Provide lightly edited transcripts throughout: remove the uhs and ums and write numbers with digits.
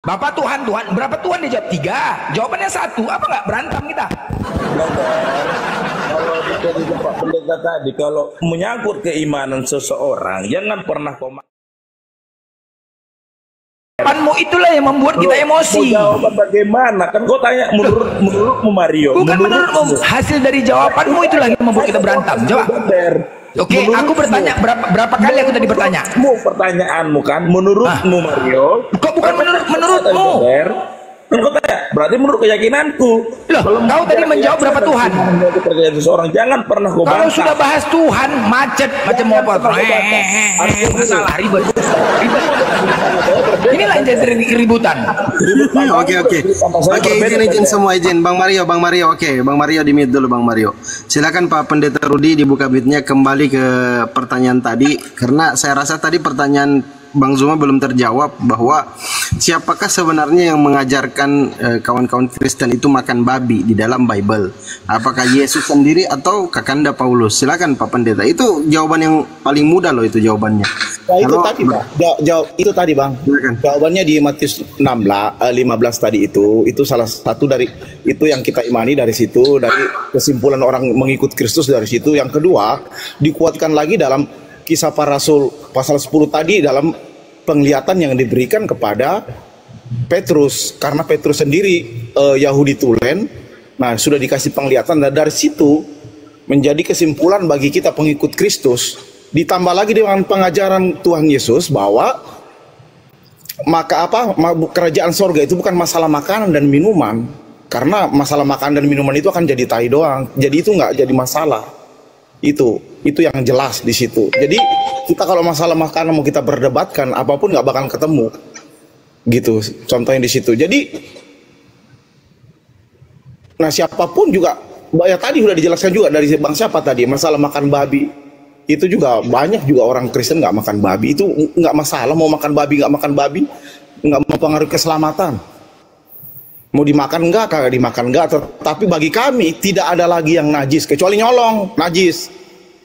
Bapak Tuhan, Tuhan, berapa Tuhan? Dia jawab 3. Jawabannya 1. Apa nggak berantem kita? Kalau dari Pak Pendeta tadi, kalau menyangkut keimanan seseorang, jangan pernah Jawabanmu itulah yang membuat kita emosi. Jawaban bagaimana? Kan kau tanya menurutmu Mario. Bukan menurutmu, hasil dari jawabanmu itulah yang membuat kita berantem. Coba. Oke, aku bertanya berapa kali aku tadi bertanya? Pertanyaanmu kan, menurutmu Mario. Kok bukan menurutmu? Kan kau tanya, berarti menurut keyakinanku. Loh, kau tadi menjawab berapa Tuhan? Percaya seseorang, jangan pernah kau Kalau bantah. sudah bahas Tuhan, macet macam apa? Masalah ribet. Inilah yang jadi keributan. Oke, izin semua izin. Bang Mario, oke. Bang Mario di mute dulu, Bang Mario. Silakan Pak Pendeta Rudi dibuka mic-nya, kembali ke pertanyaan tadi, karena saya rasa tadi pertanyaan Bang Zuma belum terjawab, bahwa siapakah sebenarnya yang mengajarkan kawan-kawan Kristen itu makan babi di dalam Bible? Apakah Yesus sendiri atau Kakanda Paulus? Silakan Pak Pendeta. Itu jawaban yang paling mudah loh, itu jawabannya. Nah, itu tadi Bang. Itu tadi Bang. Silakan. Jawabannya di Matius 15 tadi itu salah satu dari itu yang kita imani dari situ, dari kesimpulan orang mengikut Kristus dari situ. Yang kedua, dikuatkan lagi dalam Kisah Para Rasul pasal 10 tadi, dalam penglihatan yang diberikan kepada Petrus, karena Petrus sendiri Yahudi tulen. Nah, sudah dikasih penglihatan, dan dari situ menjadi kesimpulan bagi kita pengikut Kristus, ditambah lagi dengan pengajaran Tuhan Yesus bahwa kerajaan sorga itu bukan masalah makanan dan minuman, karena masalah makanan dan minuman itu akan jadi tai doang, jadi itu nggak jadi masalah. Itu yang jelas di situ. Jadi kita kalau masalah makanan mau kita berdebatkan apapun nggak bakal ketemu, gitu. Contohnya di situ. Jadi, nah siapapun juga, ya tadi sudah dijelaskan juga dari bang siapa tadi, masalah makan babi itu juga banyak juga orang Kristen nggak makan babi, itu nggak masalah mau makan babi nggak mempengaruhi keselamatan. Mau dimakan enggak, kagak dimakan enggak, tapi bagi kami tidak ada lagi yang najis kecuali nyolong, najis.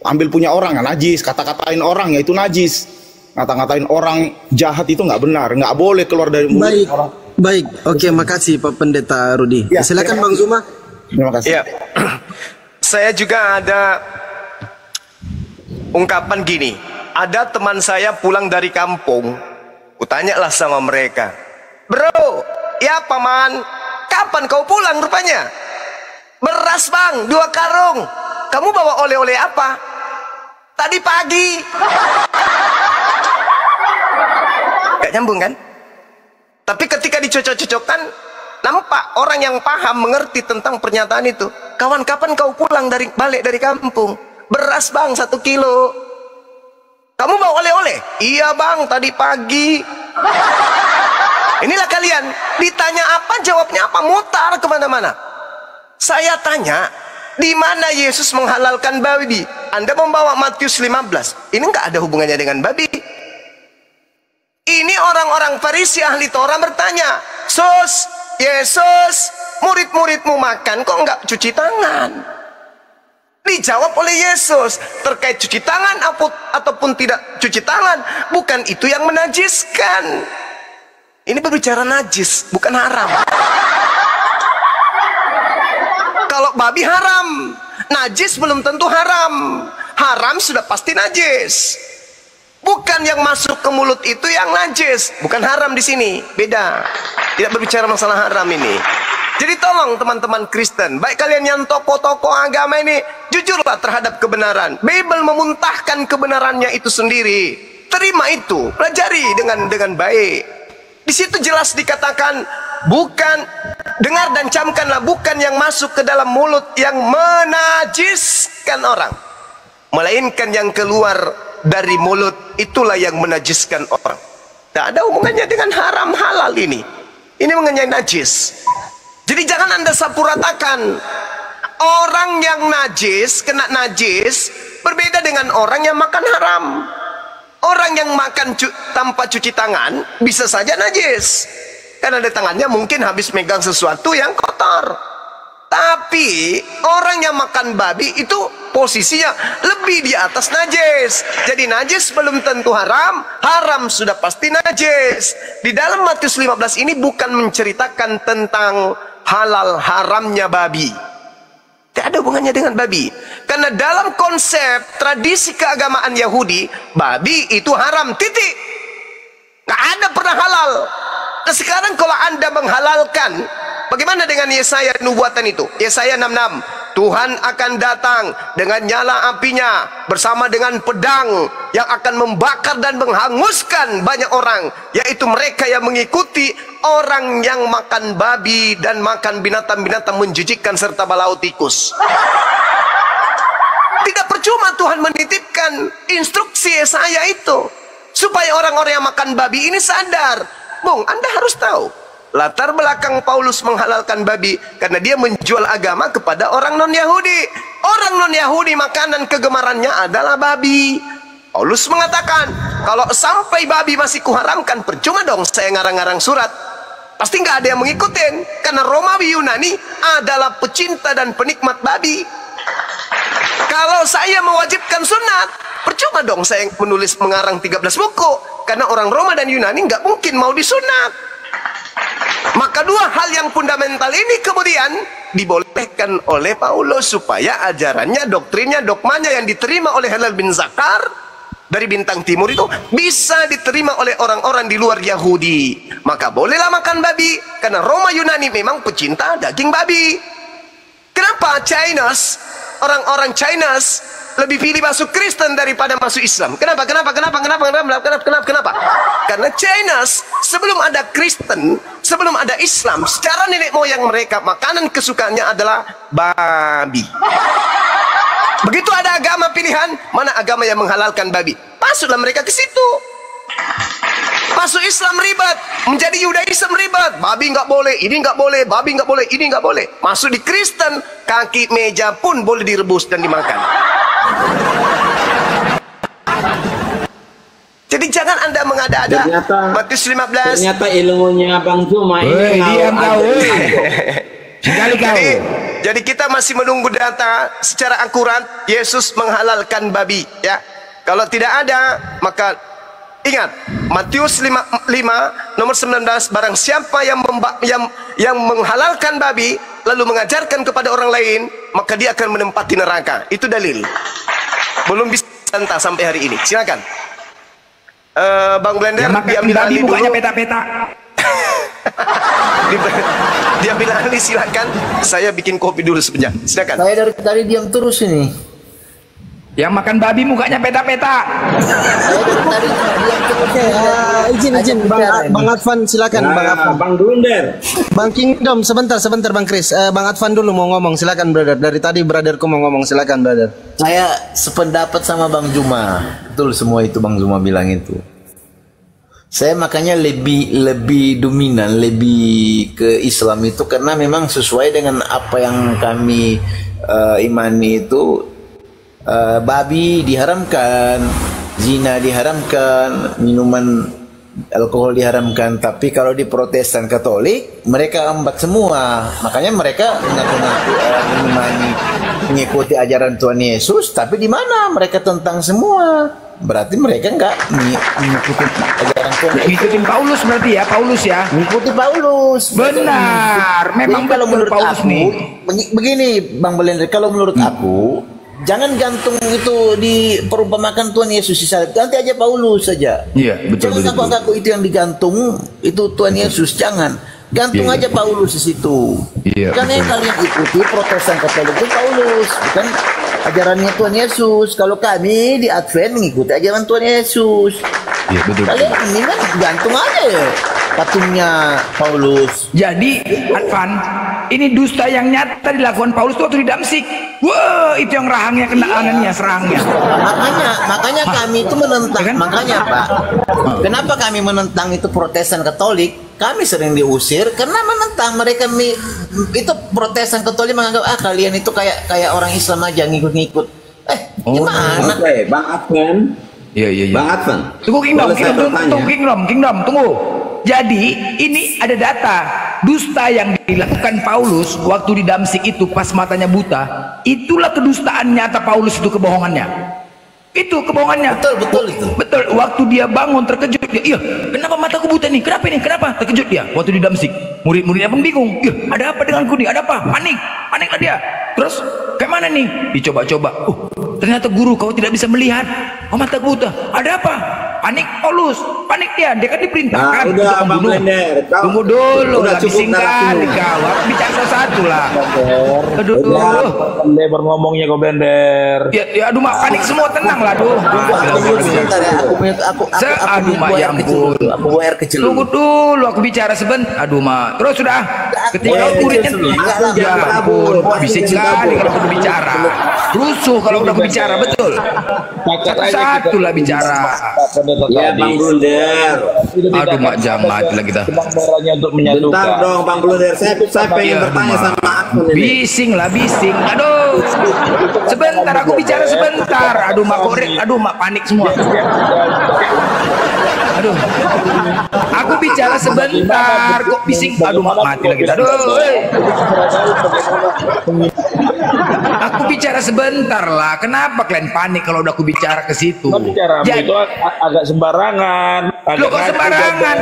Ambil punya orang, najis. Kata-katain orang, ya itu najis. Ngata-ngatain orang jahat itu nggak benar, nggak boleh keluar dari mulut orang. Baik, oke, makasih Pak Pendeta Rudi. Ya, silakan Bang Zuma. Terima kasih. Ya. Saya juga ada ungkapan gini. Ada teman saya pulang dari kampung. Kutanyalah sama mereka, bro, ya paman, kapan kau pulang rupanya? Beras bang, 2 karung. Kamu bawa oleh-oleh apa? Tadi pagi. Gak nyambung kan? Tapi ketika dicocok-cocokkan, nampak orang yang paham mengerti tentang pernyataan itu. Kawan, kapan kau pulang balik dari kampung? Beras bang, 1 kilo. Kamu bawa oleh-oleh? Iya bang, tadi pagi. Inilah kalian, ditanya apa jawabnya apa, mutar kemana-mana. Saya tanya, di mana Yesus menghalalkan babi? Anda membawa Matius 15, ini nggak ada hubungannya dengan babi. Ini orang-orang Farisi ahli Torah bertanya, Yesus, murid-muridmu makan kok nggak cuci tangan? Dijawab oleh Yesus, terkait cuci tangan ataupun tidak cuci tangan, bukan itu yang menajiskan. Ini berbicara najis, bukan haram. Kalau babi haram, najis belum tentu haram. Haram sudah pasti najis. Bukan yang masuk ke mulut itu yang najis, bukan haram di sini, beda. Tidak berbicara masalah haram ini. Jadi tolong teman-teman Kristen, baik kalian yang tokoh-tokoh agama ini, jujurlah terhadap kebenaran. Bible memuntahkan kebenarannya itu sendiri. Terima itu, pelajari dengan baik. Di situ jelas dikatakan, bukan, dengar dan camkanlah, bukan yang masuk ke dalam mulut yang menajiskan orang, melainkan yang keluar dari mulut, itulah yang menajiskan orang. Tidak ada hubungannya dengan haram halal ini. Ini mengenai najis. Jadi jangan Anda sapu ratakan. Orang yang najis, kena najis, berbeda dengan orang yang makan haram. Orang yang makan tanpa cuci tangan, bisa saja najis. Karena di tangannya mungkin habis megang sesuatu yang kotor. Tapi orang yang makan babi itu posisinya lebih di atas najis. Jadi najis belum tentu haram, haram sudah pasti najis. Di dalam Matius 15 ini bukan menceritakan tentang halal haramnya babi. Tidak ada hubungannya dengan babi. Karena dalam konsep tradisi keagamaan Yahudi, babi itu haram, titik. Nggak ada pernah halal. Nah sekarang kalau Anda menghalalkan, bagaimana dengan Yesaya nubuatan itu? Yesaya 66. Tuhan akan datang dengan nyala apinya bersama dengan pedang yang akan membakar dan menghanguskan banyak orang, yaitu mereka yang mengikuti orang yang makan babi dan makan binatang-binatang menjijikkan serta balau tikus. Tidak percuma Tuhan menitipkan instruksi Yesaya itu supaya orang-orang yang makan babi ini sadar. Bung, Anda harus tahu latar belakang Paulus menghalalkan babi karena dia menjual agama kepada orang non-Yahudi. Orang non-Yahudi makanan kegemarannya adalah babi. Paulus mengatakan, kalau sampai babi masih kuharamkan, percuma dong saya ngarang-ngarang surat. Pasti nggak ada yang mengikutin karena Romawi Yunani adalah pecinta dan penikmat babi. Kalau saya mewajibkan sunat, percuma dong saya menulis mengarang 13 buku karena orang Roma dan Yunani nggak mungkin mau disunat. Maka dua hal yang fundamental ini kemudian dibolehkan oleh Paulus supaya ajarannya, doktrinnya, dogmanya yang diterima oleh Halal bin Zakar dari bintang timur itu bisa diterima oleh orang-orang di luar Yahudi. Maka bolehlah makan babi karena Roma Yunani memang pecinta daging babi. Kenapa Chinese, orang-orang Chinese lebih pilih masuk Kristen daripada masuk Islam? Kenapa? Karena Chinese sebelum ada Kristen, sebelum ada Islam, secara nenek moyang mereka makanan kesukaannya adalah babi. Begitu ada agama pilihan, mana agama yang menghalalkan babi, masuklah mereka ke situ. Masuk Islam ribet, menjadi Yudaism ribet, babi nggak boleh, ini nggak boleh, babi nggak boleh, ini nggak boleh. Masuk di Kristen, kaki meja pun boleh direbus dan dimakan. Jadi jangan Anda mengada-ada. Matius 15. Ternyata ilmunya Bang Zuma ini diam kau. Sekali kau. Jadi kita masih menunggu data secara akurat Yesus menghalalkan babi, ya. Kalau tidak ada, maka ingat Matius 5 nomor 19, barang siapa yang menghalalkan babi lalu mengajarkan kepada orang lain, maka dia akan menempati neraka. Itu dalil. Belum bisa entah sampai hari ini. Silakan. Bang Blender, diambil alih dulu. Bukannya peta-peta. Diambil alih, silakan. Saya bikin kopi dulu sebentar. Silakan. Saya dari tadi diam terus ini. Yang makan babi mukanya peta-peta. Izin Bang Advan silakan Bang Advan. Bang Dunder. Bang Kingdom sebentar Bang Kris. Bang Advan dulu mau ngomong, silakan brother. Dari tadi brotherku mau ngomong, silakan brother. Saya sependapat sama Bang Juma. Betul semua itu Bang Juma bilang itu. Saya makanya lebih dominan, lebih ke Islam itu karena memang sesuai dengan apa yang kami imani itu. Babi diharamkan, zina diharamkan, minuman alkohol diharamkan. Tapi kalau di Protestan Katolik mereka ambat semua. Makanya mereka mengaku-ngaku mengikuti ajaran Tuhan Yesus, tapi di mana mereka tentang semua. Berarti mereka enggak mengikuti ajaran Tuhan. Ngikutin Paulus berarti ya, Paulus ya. Mengikuti Paulus. Benar. Memang kalau menurut Paulus aku, nih. Begini Bang Belender, kalau menurut aku jangan gantung itu di perumpamakan Tuhan Yesus disalib. Ganti aja Paulus saja. Iya, betul. Jangan ngaku-ngaku itu yang digantung itu Tuhan Yesus. Jangan. Gantung aja Paulus di situ. Iya, Karena yang kalian ikuti Protestan Katolik itu Paulus, bukan ajarannya Tuhan Yesus. Kalau kami di Advent mengikuti ajaran Tuhan Yesus. Iya, betul. Kalian ini kan gantung aja ya patungnya Paulus. Jadi, Advan, ini dusta yang nyata dilakukan Paulus itu waktu di Damsik. Wah, itu yang rahangnya kena anannya, serangnya. Makanya kami itu menentang. Ya kan? Makanya Pak, kenapa kami menentang itu Protestan Katolik? Kami sering diusir karena menentang mereka itu Protestan Katolik menganggap kalian itu kayak orang Islam aja ngikut-ngikut. Gimana? Oke, Bang Advan. Iya. Bang Advan. Tunggu Kingdom, tunggu. Jadi ini ada data dusta yang dilakukan Paulus waktu di Damsik itu pas matanya buta. Itulah kedustaan nyata Paulus, itu kebohongannya. Itu kebohongannya. Betul itu. Betul. Waktu dia bangun terkejut dia. Iya, kenapa mataku buta nih? Kenapa ini? Kenapa? Terkejut dia. Waktu di Damsik, murid-muridnya pun bingung. Iya, ada apa denganku nih? Ada apa? Paniklah dia. Terus kayak mana nih? Dicoba-coba. Ternyata guru, kau tidak bisa melihat. Oh, mataku buta. Ada apa? Panik Paulus. Panik dia. Dia kan diperintahkan untuk membunuh. Tunggu dulu lah. Bising kali kau. Bicara satu-satu lah. Aduh. Bender ngomongnya kok Bender. Ya, aduh mak, panik semua, tenang lah, aduh. Sebentar ya, Aduh mak, ya ampun. Aku bawa air kecil. Tunggu dulu, aku bicara sebentar. Aduh mak, terus sudah. Ketika muridnya, ya ampun, bising sekali kalau aku bicara. Rusuh kalau udah aku bicara, betul. Satu-satu lah bicara. Ya Bang Blunder. Aduh mak, jangan mati lah kita. Untuk menyatukan. Bentar dong Bang Blunder, saya pengen bertanya sama Akun ini. Bising lah, bising. Aduh. Sebentar, aku bicara sebentar. Aduh mak, korek. Aduh mak, panik semua. Aduh. Aku bicara sebentar. Kok bising? Aduh mak, mati lagi. Aduh. Aku bicara sebentar lah. Kenapa kalian panik kalau udah aku bicara ke situ? Bicara itu agak sembarangan. Lo kok sembarangan?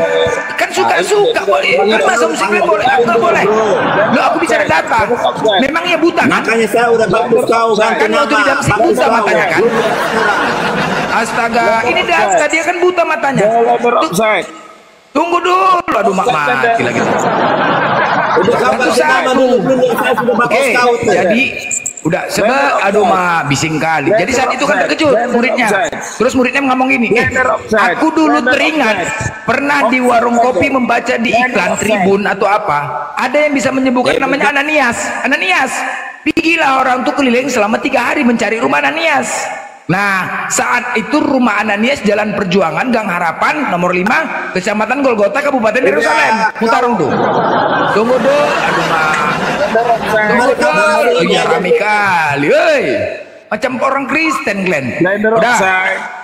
Kan suka-suka boleh. Kan masa musik boleh? Aku nggak boleh. Lo aku bicara data. Memangnya buta kan? Makanya saya udah bagus kau ganti Kan waktu di Damsik buta matanya kan? Astaga, ini data, dia kan buta matanya. Tunggu dulu, aduh mak, mati lagi. Oke, jadi udah aduh mak, bising kali. Jadi saat itu kan terkejut muridnya. Terus muridnya ngomong gini, aku dulu teringat pernah di warung kopi membaca di iklan Tribun atau apa, ada yang bisa menyebutkan namanya Ananias. Pergilah orang tuh keliling selama 3 hari mencari rumah Ananias. Nah, saat itu rumah Ananias Jalan Perjuangan, Gang Harapan, nomor 5, Kecamatan Golgota, Kabupaten Yerusalem. Mutarung tuh. Tunggu dulu, aduh mak. Tunggu dulu, ya rame kali, woi. Macam orang Kristen, Glenn. Udah.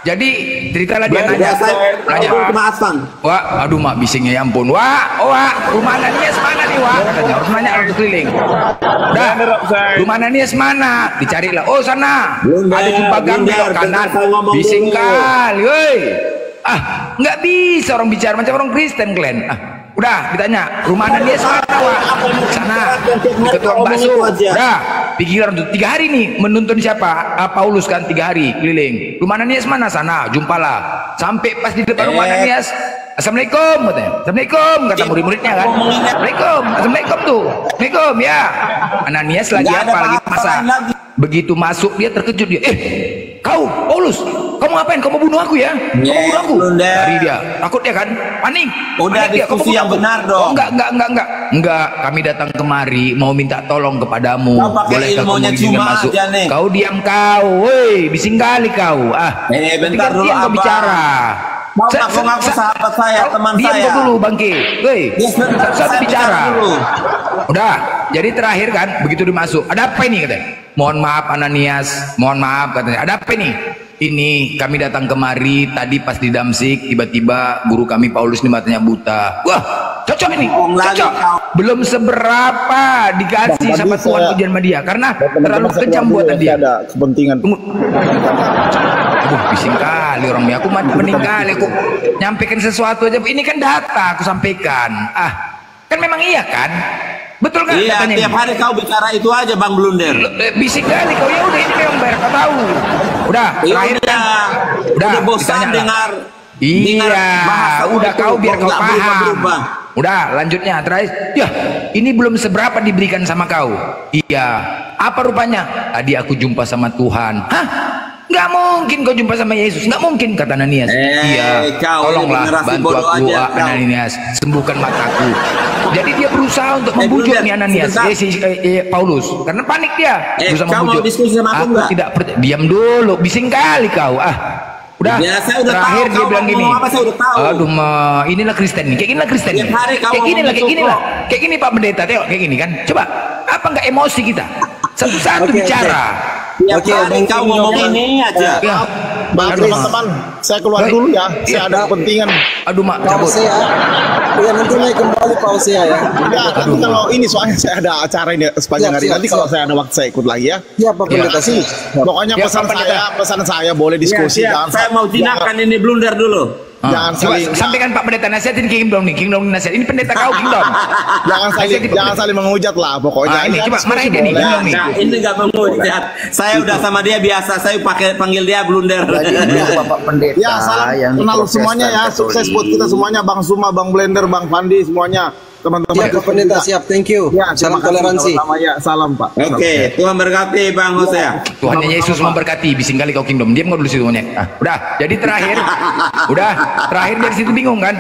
Jadi ceritalah dia nanya. Wah, aduh mak, bisingnya ya ampun. Wah, rumah Ananias mana nih, Wah? Katanya harus nanya orang keliling. Udah, rumah Ananias mana? Dicarilah. Oh, sana. Ada jumpa gang belok kanan. Bising kali, woi. Nggak bisa orang bicara macam orang Kristen, Glenn. Udah ditanya, rumah Ananias mana, Wak? Sana, di tukang bakso. Udah, pikiran tuh 3 hari nih menuntun siapa? Paulus kan 3 hari keliling. Rumah Ananias mana? Sana, jumpalah. Sampai pas di depan rumah Ananias, Assalamualaikum, katanya. Assalamualaikum, kata murid-muridnya kan. Assalamualaikum tuh. Assalamualaikum ya. Ananias lagi apa? Lagi masak. Begitu masuk dia terkejut dia. Kau, Paulus, kamu ngapain? Kamu bunuh aku ya? Kamu bunuh aku? Dari dia, takut dia kan? Panik. Udah diskusi yang benar dong. Enggak, kami datang kemari mau minta tolong kepadamu. Bolehkah kamu izinkan masuk? Kau diam kau, woi, bising kali kau. Bentar dulu kau bicara. Mau ngaku sahabat saya, teman diam saya. Diam dulu, Bangki. Woi, satu bicara. Udah, jadi terakhir kan, begitu dimasuk. Ada apa ini katanya? Mohon maaf Ananias, mohon maaf katanya. Ada apa ini? Ini kami datang kemari tadi pas di Damsik, tiba-tiba guru kami Paulus ini matanya buta. Wah, cocok ini, cocok. Belum seberapa dikasih sama Tuhan ujian sama dia, karena terlalu kejam buatan dia. Ada kepentingan. Aduh, bising kali orang ini. Aku mending kali aku nyampaikan sesuatu aja. Ini kan data aku sampaikan. Kan memang iya kan? Betul kan? Iya, tiap hari kau bicara itu aja Bang Blunder. Bisik kali kau, ya udah ini memang biar kau tahu. Udah, terakhir kan. Udah bosan dengar. Iya, udah kau biar kau paham. Udah, lanjutnya terakhir. Ya, ini belum seberapa diberikan sama kau. Iya. Apa rupanya? Tadi aku jumpa sama Tuhan. Hah? Nggak mungkin kau jumpa sama Yesus, nggak mungkin, kata Ananias. Iya, tolonglah bantu aku Ananias, sembuhkan mataku. Jadi dia berusaha untuk membujuk nih Ananias, Paulus, karena panik dia. Berusaha membujuk. Aku tidak percaya. Diam dulu, bising kali kau. Udah, terakhir dia bilang gini. Aduh, inilah Kristen nih, kayak ginilah Kristen nih. Kayak gini Pak Pendeta, tengok kayak gini kan. Coba, apa nggak emosi kita? Satu-satu bicara. Oke, kau ngomong ini aja. Bang, teman-teman, saya keluar dulu ya. Saya ada kepentingan. Aduh mak, cabut. Pause ya. Iya nanti naik kembali pause ya. Ya, nanti kalau ini soalnya saya ada acara ini sepanjang hari. Nanti kalau saya ada waktu saya ikut lagi ya. Iya Pak Pendeta sih. Pokoknya pesan saya boleh diskusi. Saya mau jinakkan ini blunder dulu. Jangan saling sampaikan Pak Pendeta nasihatin Kingdom nih, Kingdom nasihat. Ini pendeta kau Kingdom. jangan saling menghujat lah pokoknya. Ini coba marahin dia nih Kingdom nih. Nah, ini nggak menghujat. Saya udah sama dia biasa. Saya panggil dia blunder. Bapak Pendeta. Ya salam kenal semuanya ya. Sukses buat kita semuanya. Bang Suma, Bang Blender, Bang Fandi semuanya. Teman-teman Siap Pak Pendeta, siap. Thank you. Ya, Salam toleransi. Ya, salam Pak. Oke, Tuhan berkati Bang Hosea. Tuhan Yesus memberkati. Bising kali kau Kingdom. Diam kau dulu situ monyet. Udah. Jadi terakhir dari situ bingung kan?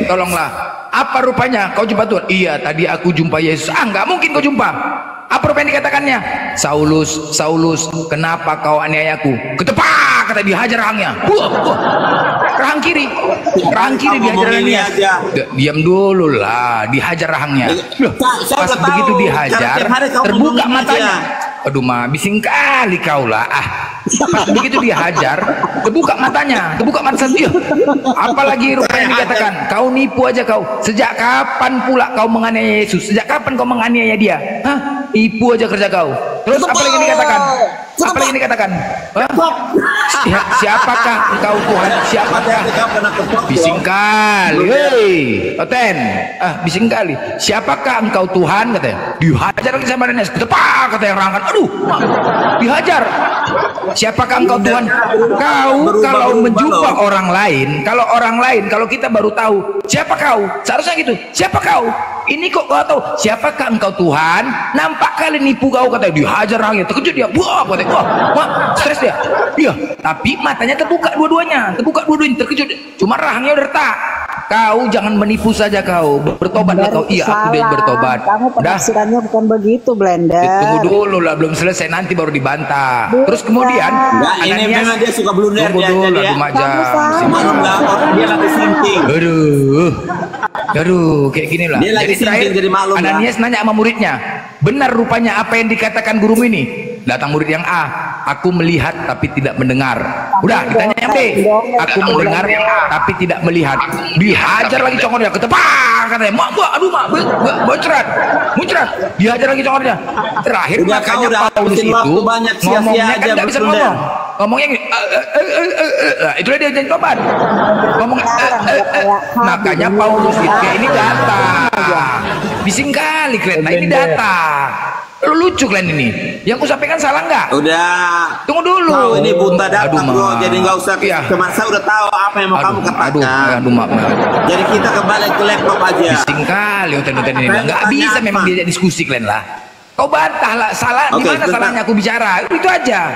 Tolonglah. Apa rupanya kau jumpa Tuhan? Iya, tadi aku jumpa Yesus. Nggak mungkin kau jumpa. Apa rupanya dikatakannya? Saulus, Saulus, kenapa kau aniaya aku? Ketepak, kata dihajar rahangnya. Rahang kiri dihajar rahangnya. Diam dulu lah, dihajar rahangnya. Pas begitu dihajar, terbuka matanya. Aduh mah, bising kali kau lah. Pas begitu dihajar, terbuka matanya, terbuka mata dia. Apalagi rupanya dikatakan, kau nipu aja kau. Sejak kapan pula kau menganiaya Yesus? Sejak kapan kau menganiaya dia? Nipu aja kerja kau. Terus apa lagi dikatakan? Apa lagi dikatakan? Siapakah engkau Tuhan? Siapakah? Bising kali, hei, Oten. Bising kali. Siapakah engkau Tuhan? Katanya. Dihajar lagi sama Ananias. Ketepak, kata yang rangkan. Aduh, dihajar. Siapakah engkau Tuhan? Kau kalau menjumpa orang lain, kalau kita baru tahu siapa kau, seharusnya gitu. Siapa kau? Ini kok kau tahu? Siapakah engkau Tuhan? Nampak kali nipu kau, kata dihajar rahangnya. Terkejut dia. Wah, stres dia. Iya, tapi matanya terbuka dua-duanya, terkejut. Cuma rahangnya udah retak. Kau jangan menipu saja kau. Bertobatlah kau. Iya, aku udah bertobat. Kamu penafsirannya bukan begitu, Blender. Tunggu dulu lah, belum selesai, nanti baru dibantah. Terus kemudian ini memang dia suka blunder dia. Dia lagi sinting. Aduh, kayak gini lah. Dia lagi sinting jadi maklum. Ananias nanya sama muridnya, benar rupanya apa yang dikatakan gurumu ini? Datang murid yang A, aku melihat tapi tidak mendengar. Udah, ditanya yang B, aku mendengar tapi tidak melihat. Dihajar lagi congornya, ketepak, katanya. Aduh mak, muncrat. Dihajar lagi congornya. Terakhir makanya Paulus itu ngomongnya kan nggak bisa ngomong. Ngomongnya gini, itulah dia jadi tobat. Ngomong, makanya Paulus itu ini data. Bising kali kalian, nah ini data. Lucu kalian ini. Yang ku sampaikan salah nggak? Udah. Tunggu dulu. Kau ini buta data bro, jadi nggak usah. Kemarin saya udah tahu apa yang mau kamu katakan. Maaf. Jadi kita kembali ke laptop aja. Bising kali hotel ini. Nggak bisa memang diajak diskusi kalian lah. Kau bantah lah, salah. Di mana salahnya aku bicara? Itu aja.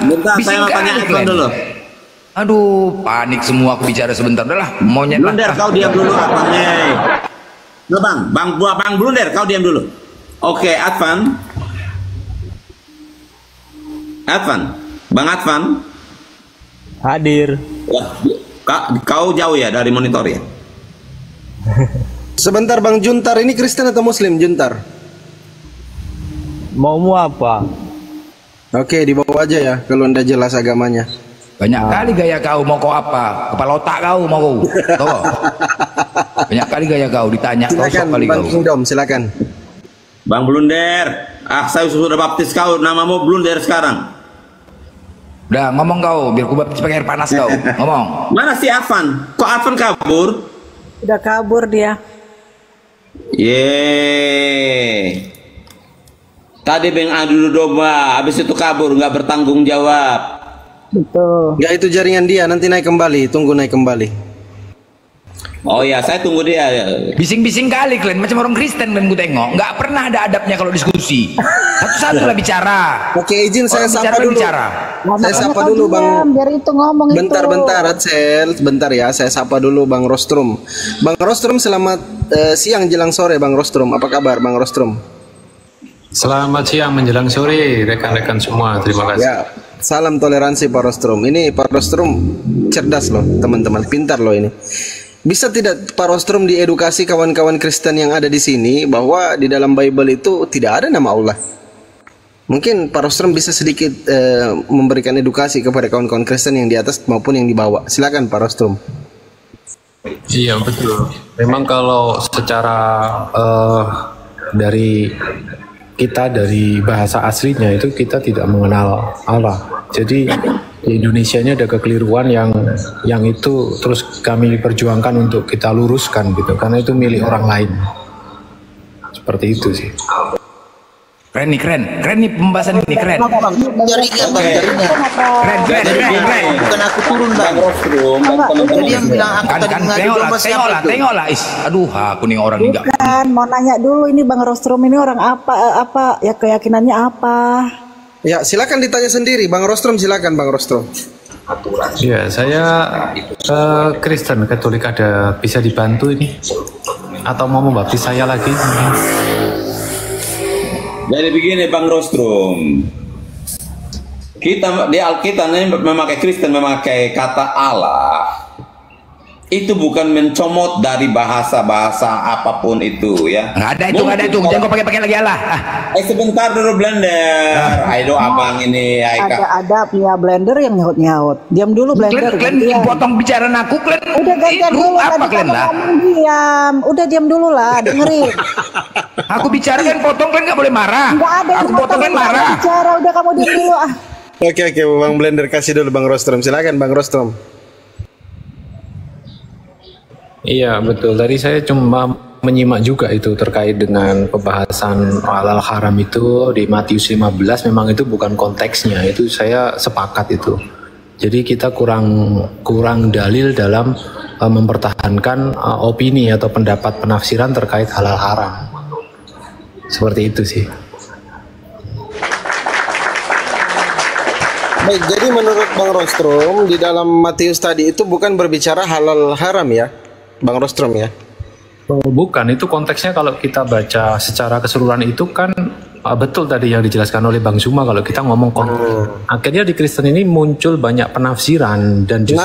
Bentar, saya mau tanya Advan dulu. Aduh, panik semua aku bicara sebentar. Udah lah, monyet. Blunder, kau diam dulu Advan. Bang Blunder, kau diam dulu. Oke, Advan, Bang Advan. Hadir. Wah, kau jauh ya dari monitor ya? Sebentar Bang Juntar, ini Kristen atau Muslim Juntar? Maumu apa? Oke, dibawa aja ya kalau anda jelas agamanya. Banyak kali gaya kau, mau kau apa? Kepala otak kau mau kau. Banyak kali gaya kau ditanya. Silakan Bang Kingdom, silakan. Bang Blunder, saya sudah baptis kau, namamu Blunder sekarang. Udah ngomong kau, biar ku baptis pakai air panas kau. Ngomong. Mana si Advan? Kok Advan kabur? Udah kabur dia. Tadi Bang adu domba, habis itu kabur, nggak bertanggung jawab. Betul. Nggak, itu jaringan dia, nanti naik kembali, tunggu naik kembali. Oh ya, saya tunggu dia. Bising-bising kali kalian, macam orang Kristen kalian ku tengok. Nggak pernah ada adabnya kalau diskusi. Satu-satu lah bicara. Oke, izin saya sapa dulu. Saya sapa dulu Bang. Biar itu ngomong bentar, Adsel. Bentar ya, saya sapa dulu Bang Rostrum. Bang Rostrum, selamat siang jelang sore Bang Rostrum. Apa kabar Bang Rostrum? Selamat siang menjelang sore rekan-rekan semua. Terima kasih. Ya, salam toleransi Pak Rostrum. Ini Pak Rostrum cerdas loh, teman-teman. Pintar loh ini. Bisa tidak Pak Rostrum diedukasi kawan-kawan Kristen yang ada di sini bahwa di dalam Bible itu tidak ada nama Allah? Mungkin Pak Rostrom bisa sedikit memberikan edukasi kepada kawan-kawan Kristen yang di atas maupun yang di bawah. Silakan Pak Rostrom. Iya betul. Memang kalau secara dari bahasa aslinya itu kita tidak mengenal Allah. Jadi di Indonesia ini ada kekeliruan yang itu terus kami perjuangkan untuk kita luruskan gitu, karena itu milik orang lain. Seperti itu sih. Keren nih pembahasan ini keren. Keren. Bukan aku turun bang. Jadi yang bilang aku tadi mengadu domba siapa itu? Tengoklah. Aduh, aku nih orang enggak. Kan mau nanya dulu ini Bang Rostrom ini orang apa ya, keyakinannya apa? Ya, silakan ditanya sendiri, Bang Rostrom. Silakan, Bang Rostrom. Ya, saya Kristen Katolik, ada bisa dibantu ini? Atau mau membaptis saya lagi? Jadi begini Bang Rostrom, kita di Alkitab ini memakai Kristen memakai kata Allah, itu bukan mencomot dari bahasa-bahasa apapun itu ya. Nggak ada itu, jangan kau pakai lagi Allah. Sebentar dulu Blender. Ayo abang ini. Ada punya Blender yang nyaut. Diam dulu Blender. Kalian potong bicara aku, kalian. Udah gantian dulu. Apa kalian lah? Diam. Udah diam dulu lah, dengerin. Aku bicara kan potong, kalian nggak boleh marah. Nggak ada. Aku potong kan marah. Bicara, udah kamu diam dulu ah. Oke, Bang Blender kasih dulu Bang Rostrom. Silakan Bang Rostrom. Iya betul, tadi saya cuma menyimak juga itu terkait dengan pembahasan halal haram itu di Matius 15, memang itu bukan konteksnya, itu saya sepakat itu. Jadi kita kurang dalil dalam mempertahankan opini atau pendapat penafsiran terkait halal haram. Seperti itu sih. Baik, jadi menurut Bang Rostrom di dalam Matius tadi itu bukan berbicara halal haram ya? Bang Rostrom ya? Bukan, itu konteksnya kalau kita baca secara keseluruhan itu kan betul tadi yang dijelaskan oleh Bang Zuma, kalau kita ngomong konteks. Akhirnya di Kristen ini muncul banyak penafsiran dan justru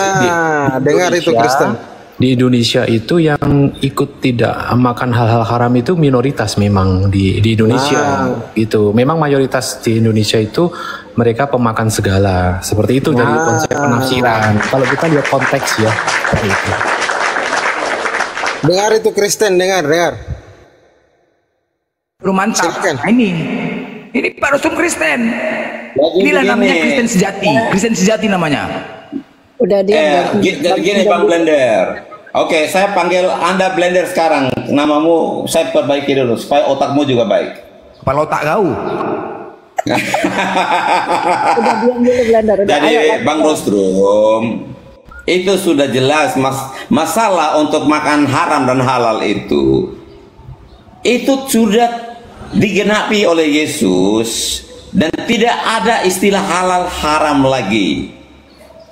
dengar itu Kristen. Di Indonesia itu yang ikut tidak makan hal-hal haram itu minoritas memang di Indonesia gitu. Memang mayoritas di Indonesia itu mereka pemakan segala. Seperti itu dari konsep penafsiran. Kalau kita lihat konteks ya seperti itu. Dengar itu Kristen, dengar. Mantap. Ini Pak Rostrom Kristen. Inilah namanya Kristen sejati namanya. Udah dia. Gini Bang Blender. Oke, saya panggil Anda Blender sekarang. Namamu saya perbaiki dulu supaya otakmu juga baik. Kepala otak kau. Udah diam dulu Blender. Jadi Bang Rostrom, itu sudah jelas masalah untuk makan haram dan halal itu sudah digenapi oleh Yesus dan tidak ada istilah halal haram lagi.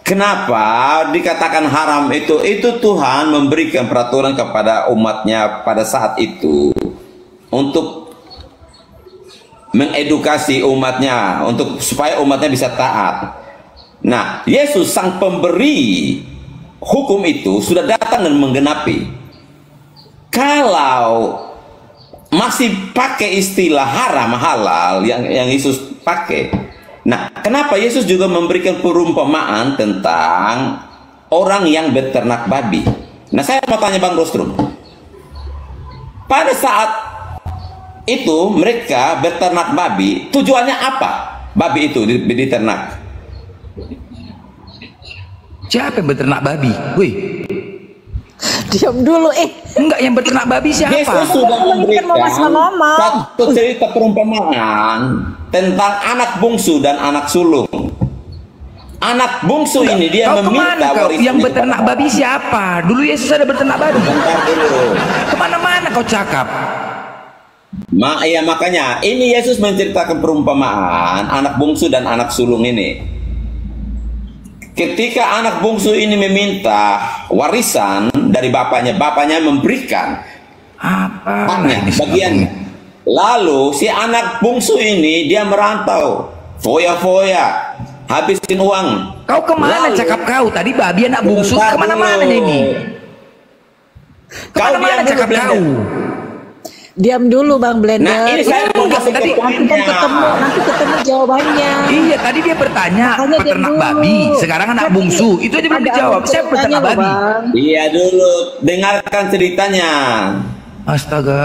Kenapa dikatakan haram itu Tuhan memberikan peraturan kepada umatnya pada saat itu untuk mengedukasi umatnya supaya umatnya bisa taat. Nah, Yesus sang pemberi hukum itu sudah datang dan menggenapi. Kalau masih pakai istilah haram halal yang Yesus pakai. Nah, kenapa Yesus juga memberikan perumpamaan tentang orang yang beternak babi? Nah, saya mau tanya Bang Rostrom. Pada saat itu mereka beternak babi, tujuannya apa? Babi itu diternak. Siapa yang beternak babi? Wih. Diam dulu Enggak, yang beternak babi siapa? Yesus sudah memberikan satu cerita perumpamaan tentang anak bungsu dan anak sulung. Anak bungsu ini dia meminta warisan. Yang beternak babi siapa? Dulu Yesus ada beternak babi. Bentar dulu. Kemana-mana kau cakap. Ya makanya ini Yesus menceritakan perumpamaan anak bungsu dan anak sulung ini. Ketika anak bungsu ini meminta warisan dari bapaknya memberikan bagiannya. Lalu si anak bungsu ini dia merantau, foya-foya, habisin uang. Kau kemana cakap kau? Tadi babi anak bungsu kemana-mana ini. Kemana-mana cakap kau? Diam dulu Bang Blender. Nah, ini saya mau kasih nanti ketemu jawabannya. Iya, tadi dia bertanya Makanya peternak diam dulu. babi. Sekarang anak bungsu. Itu aja belum Ada dijawab. abang Saya peternak ceritanya loh, babi. Bang. Iya dulu, dengarkan ceritanya. Astaga.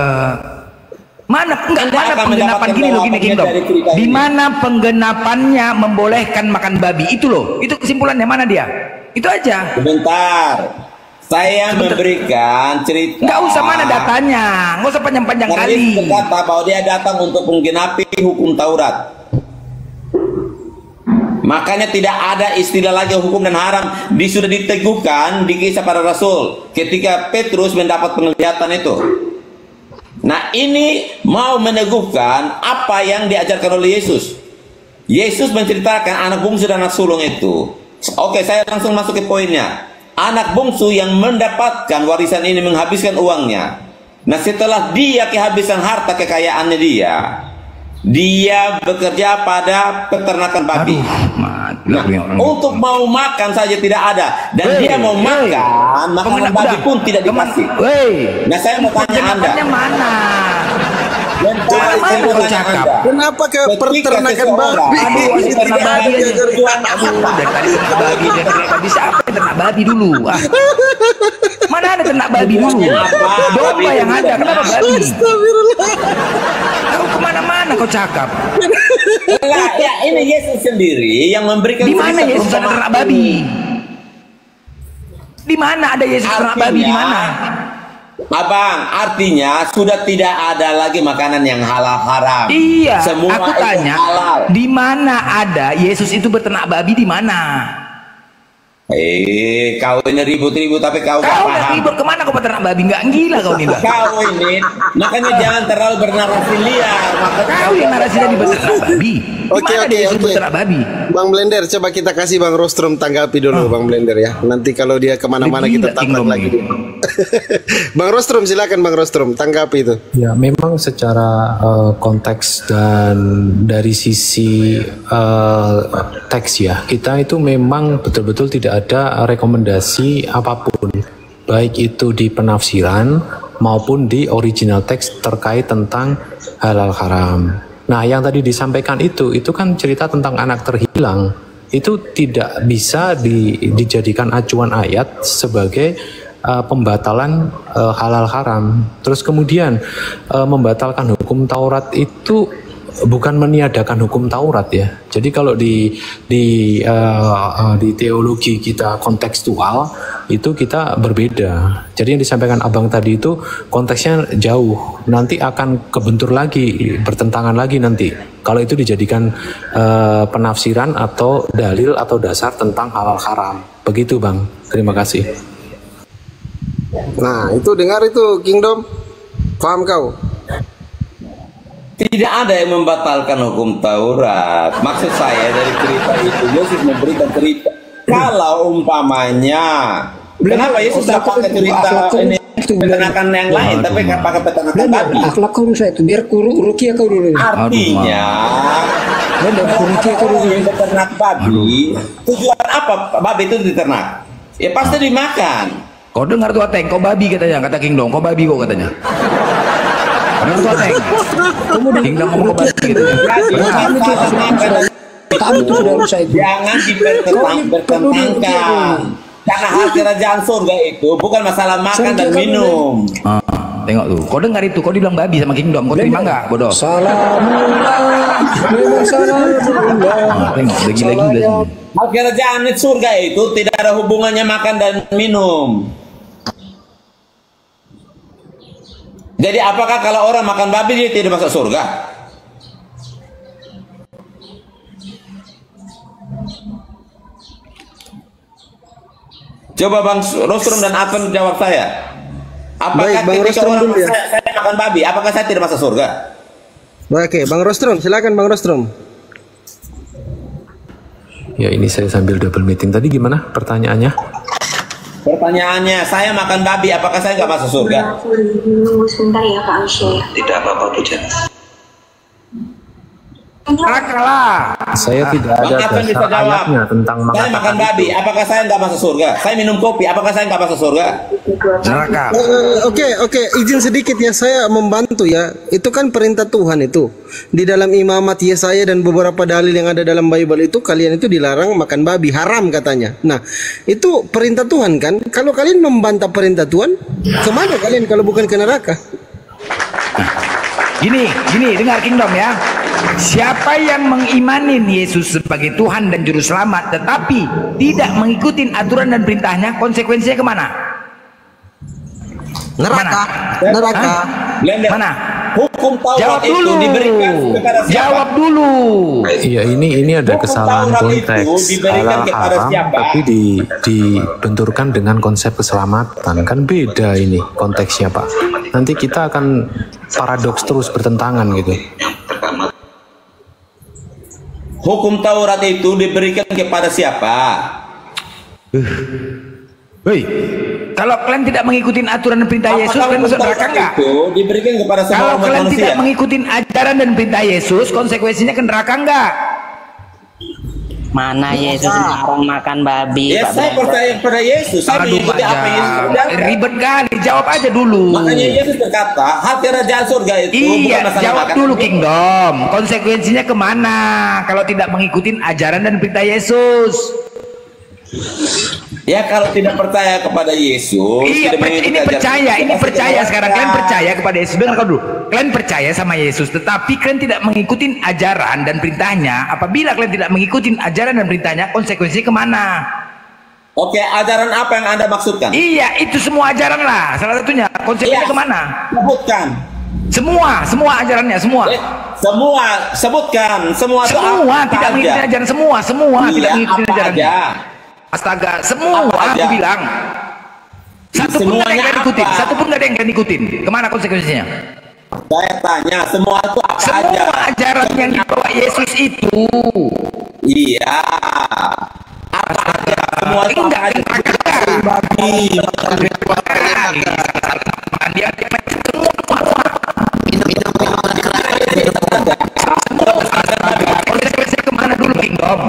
Mana Anda akan penggenapan mendapatkan gini loh, gini jawabannya Kingdom. dari cerita Di ini. mana penggenapannya membolehkan makan babi? Itu loh. Itu kesimpulannya mana dia? Itu aja. Sebentar. Saya memberikan cerita. Nggak usah mana datanya. Nggak usah panjang-panjang Karena kali. Yesus berkata bahwa dia datang untuk menggenapi hukum Taurat. Makanya tidak ada istilah lagi hukum dan haram. Sudah diteguhkan di Kisah Para Rasul ketika Petrus mendapat penglihatan itu. Nah, ini mau meneguhkan apa yang diajarkan oleh Yesus. Yesus menceritakan anak bungsu dan anak sulung itu. Oke, saya langsung masuk ke poinnya. Anak bungsu yang mendapatkan warisan ini menghabiskan uangnya. Nah, setelah dia kehabisan harta kekayaannya dia bekerja pada peternakan babi. Nah, untuk mau makan saja tidak ada, dan dia mau makan makanan babi pun tidak dikasih. Nah, saya mau tanya Anda, mana? Mana kau cakap? Kenapa ke peternakan babi? Aduh, ternak babi aja. Dari tadi ternak babi, dari ternak babi. Siapa yang ternak babi dulu? Mana ada ternak babi dulu? Domba yang ada, kenapa babi? Kau kemana-mana kau cakap? Ya, ini Yesus sendiri yang memberikan. Di mana Yesus ada ternak babi? Di mana ada Yesus ternak babi? Di mana? Abang, artinya sudah tidak ada lagi makanan yang halal haram. Iya, semua aku tanya, di mana ada Yesus itu berternak babi di mana? Kau ini ribut-ribut tapi kau gak paham. Ribut kemana kau peternak babi? Nggak gila kau nih, Bang. Kau ini, makanya jangan terlalu bernarasi liar. Kau yang narasi tadi berternak babi. Oke. Berternak babi. Bang Blender, coba kita kasih Bang Rostrum tanggapi dulu Bang Blender ya. Nanti kalau dia kemana-mana kita tambah lagi. Bang Rostrum, silakan Bang Rostrum, tanggapi itu. Ya, memang secara konteks dan dari sisi teks ya, kita itu memang betul-betul tidak ada rekomendasi apapun, baik itu di penafsiran maupun di original teks terkait tentang halal haram. Nah, yang tadi disampaikan itu kan cerita tentang anak terhilang. Itu tidak bisa dijadikan acuan ayat sebagai pembatalan halal haram. Terus kemudian membatalkan hukum Taurat itu bukan meniadakan hukum Taurat ya. Jadi kalau di teologi kita kontekstual itu kita berbeda. Jadi yang disampaikan Abang tadi itu konteksnya jauh. Nanti akan kebentur lagi, bertentangan lagi nanti. Kalau itu dijadikan penafsiran atau dalil atau dasar tentang halal haram. Begitu Bang. Terima kasih. Nah, itu dengar itu Kingdom. Paham kau? Tidak ada yang membatalkan hukum Taurat. Maksud saya dari cerita itu Yesus memberikan cerita. Kalau umpamanya, kenapa Yesus tidak pakai cerita ini peternakan yang lain, tapi pakai peternakan babi? Akhlak kau rusak itu, biar rukia kau dulu. Artinya, kalau yang beternak babi, tujuan apa babi itu diternak? Ya pasti dimakan. Kau dengar tuh Ateng, kau babi katanya, kata Kingdom, kau babi kok katanya. Dengar tuh Ateng, Kingdom ngomong kau babi katanya. Kami itu sudah rusak itu. Jangan dipertentangkan. Karena hal kerajaan surga itu bukan masalah makan dan minum. Tengok tuh, kau dengar itu, kau dibilang babi sama Kingdom, kau terima nggak, bodoh? Tengok, gila-gila. Hal kerajaan surga itu tidak ada hubungannya makan dan minum. Jadi apakah kalau orang makan babi dia tidak masuk surga? Coba Bang Rostrum dan Advan jawab saya. Apakah Bang ketika Rostrum orang dulu ya. saya makan babi, apakah saya tidak masuk surga? Oke, Bang Rostrum, silakan Bang Rostrum. Ya, ini saya sambil double meeting. Tadi gimana pertanyaannya? Pertanyaannya, saya makan babi, apakah saya nggak masuk surga? Sebentar ya Pak Aisyah. Tidak apa-apa, Bu Jan. neraka lah. Saya tidak ada Bang Adnan bisa dasar jawab. ayatnya tentang Saya makan mengatakan babi, apakah saya nggak masuk surga? Saya minum kopi, apakah saya nggak masuk surga? Neraka. Oke, izin sedikit ya, saya membantu ya. Itu kan perintah Tuhan itu. Di dalam Imamat Yesaya dan beberapa dalil yang ada dalam Bible itu, kalian itu dilarang makan babi, haram katanya. Nah, itu perintah Tuhan kan? Kalau kalian membantah perintah Tuhan, kemana kalian kalau bukan ke neraka? Gini, dengar Kingdom ya. Siapa yang mengimanin Yesus sebagai Tuhan dan Juru Selamat tetapi tidak mengikuti aturan dan perintahnya, konsekuensinya kemana? Neraka. Mana? Neraka. Mana? Hukum Taurat Jawab itu dulu. diberikan kepada siapa? Jawab dulu. Iya, ini ada Hukum kesalahan Taurat konteks. itu diberikan Halal kepada haram siapa? tapi dibenturkan dengan konsep keselamatan. Kan beda ini konteksnya, Pak. Nanti kita akan paradoks terus bertentangan gitu. Hukum Taurat itu diberikan kepada siapa? Hei, kalau kalian tidak mengikuti aturan dan perintah Yesus, kalian masuk neraka enggak? Itu diberikan kepada semua Kalau umat kalian manusia. tidak mengikuti ajaran dan perintah Yesus, konsekuensinya ke neraka enggak? Mana Yesus melarang makan babi? Ya, Pak saya Brother. percaya kepada Yesus. Saya Aduh, mengikuti apa yang Yesus Majang. kerjakan. Ribet kali, jawab aja dulu. Makanya Yesus berkata, hati kerajaan surga itu bukan Iya, masalah jawab makan. dulu Kingdom. Konsekuensinya kemana kalau tidak mengikuti ajaran dan perintah Yesus? Ya, kalau tidak percaya kepada Yesus, Iya, tidak mengikuti ini ajaran percaya, Yesus, ini pasti percaya neraka. sekarang. Kalian percaya kepada Yesus. Dengar kau dulu. Kalian percaya sama Yesus, tetapi kalian tidak mengikuti ajaran dan perintahnya. Apabila kalian tidak mengikuti ajaran dan perintahnya, konsekuensinya kemana? Oke, ajaran apa yang Anda maksudkan? Iya, itu semua ajaran lah. Salah satunya. Konsekuensinya Iya. kemana? Sebutkan. Semua ajarannya, semua. Semua, sebutkan. Semua itu Semua apa tidak aja? mengikuti ajaran, semua Iya, tidak mengikuti apa ajarannya. aja? Astaga, semua Apa aku aja? bilang. Satu pun nggak ada yang Semuanya kalian ikutin, apa? satu pun nggak ada yang kalian ikutin. Kemana konsekuensinya? Saya tanya, semua itu apa aja? Semua ajaran yang dibawa Yesus itu. Iya. Apa aja? Semua itu apa aja? Babi. Dia konsekuensinya kemana dulu Kingdom?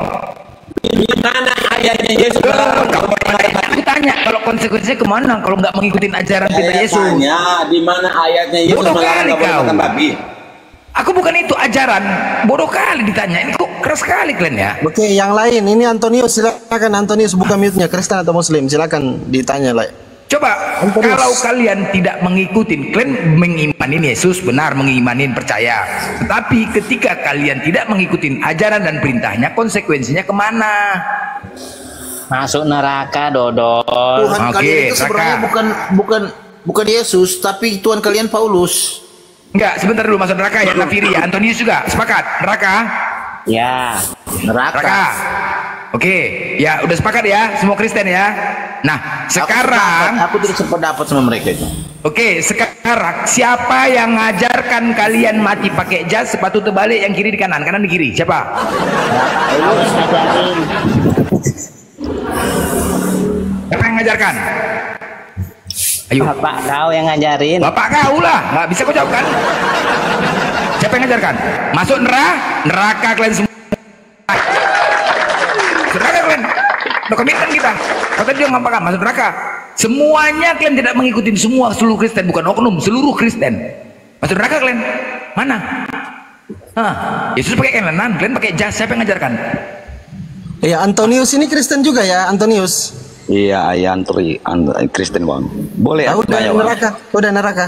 Di mana ayatnya Yesus? Aku tanya kalau konsekuensinya kemana kalau nggak mengikuti ajaran kita Saya Yesus? tanya, di mana ayatnya Yesus Bodoh melarang kali nggak boleh kau. makan babi? Aku bukan itu ajaran. Bodoh kali ditanya. Ini kok keras sekali kalian ya. Oke, yang lain ini Antonius, silakan Antonius, buka mute-nya. Kristen atau Muslim, silakan ditanya lah. Coba kalau kalian tidak mengikuti, kalian mengimanin Yesus, benar mengimanin, percaya. Tetapi ketika kalian tidak mengikuti ajaran dan perintahnya, konsekuensinya kemana? Masuk neraka, Dodol. Tuhan Oke, kalian itu sebenarnya neraka. bukan Yesus, tapi Tuhan kalian Paulus. Enggak, sebentar dulu masuk neraka ya. Nafiri ya, Antonius juga sepakat neraka. Ya, Neraka. Oke, ya udah sepakat ya, semua Kristen ya. Nah, sekarang Aku tidak sependapat sama mereka itu. oke, sekarang siapa yang ngajarkan kalian mati pakai jas, sepatu terbalik, yang kiri di kanan di kiri? Siapa? harus ngajarin. Siapa yang ngajarkan? Ayo. Bapak kau yang ngajarin. Bapak kau lah, nggak bisa kau jawab kan? Siapa yang ngajarkan? Masuk neraka kalian semua. Neraka kalian. Udah komitmen kita. Kata dia ngapakan masuk neraka. Semuanya kalian tidak mengikuti seluruh Kristen, bukan oknum, seluruh Kristen. Masuk neraka kalian. Mana? Yesus pakai kanan, kalian pakai jas. Siapa yang ngajarkan? Ya, Antonius ini Kristen juga ya, Antonius. Iya, Kristen bang. Boleh aku Udah tanya bang? neraka, udah neraka.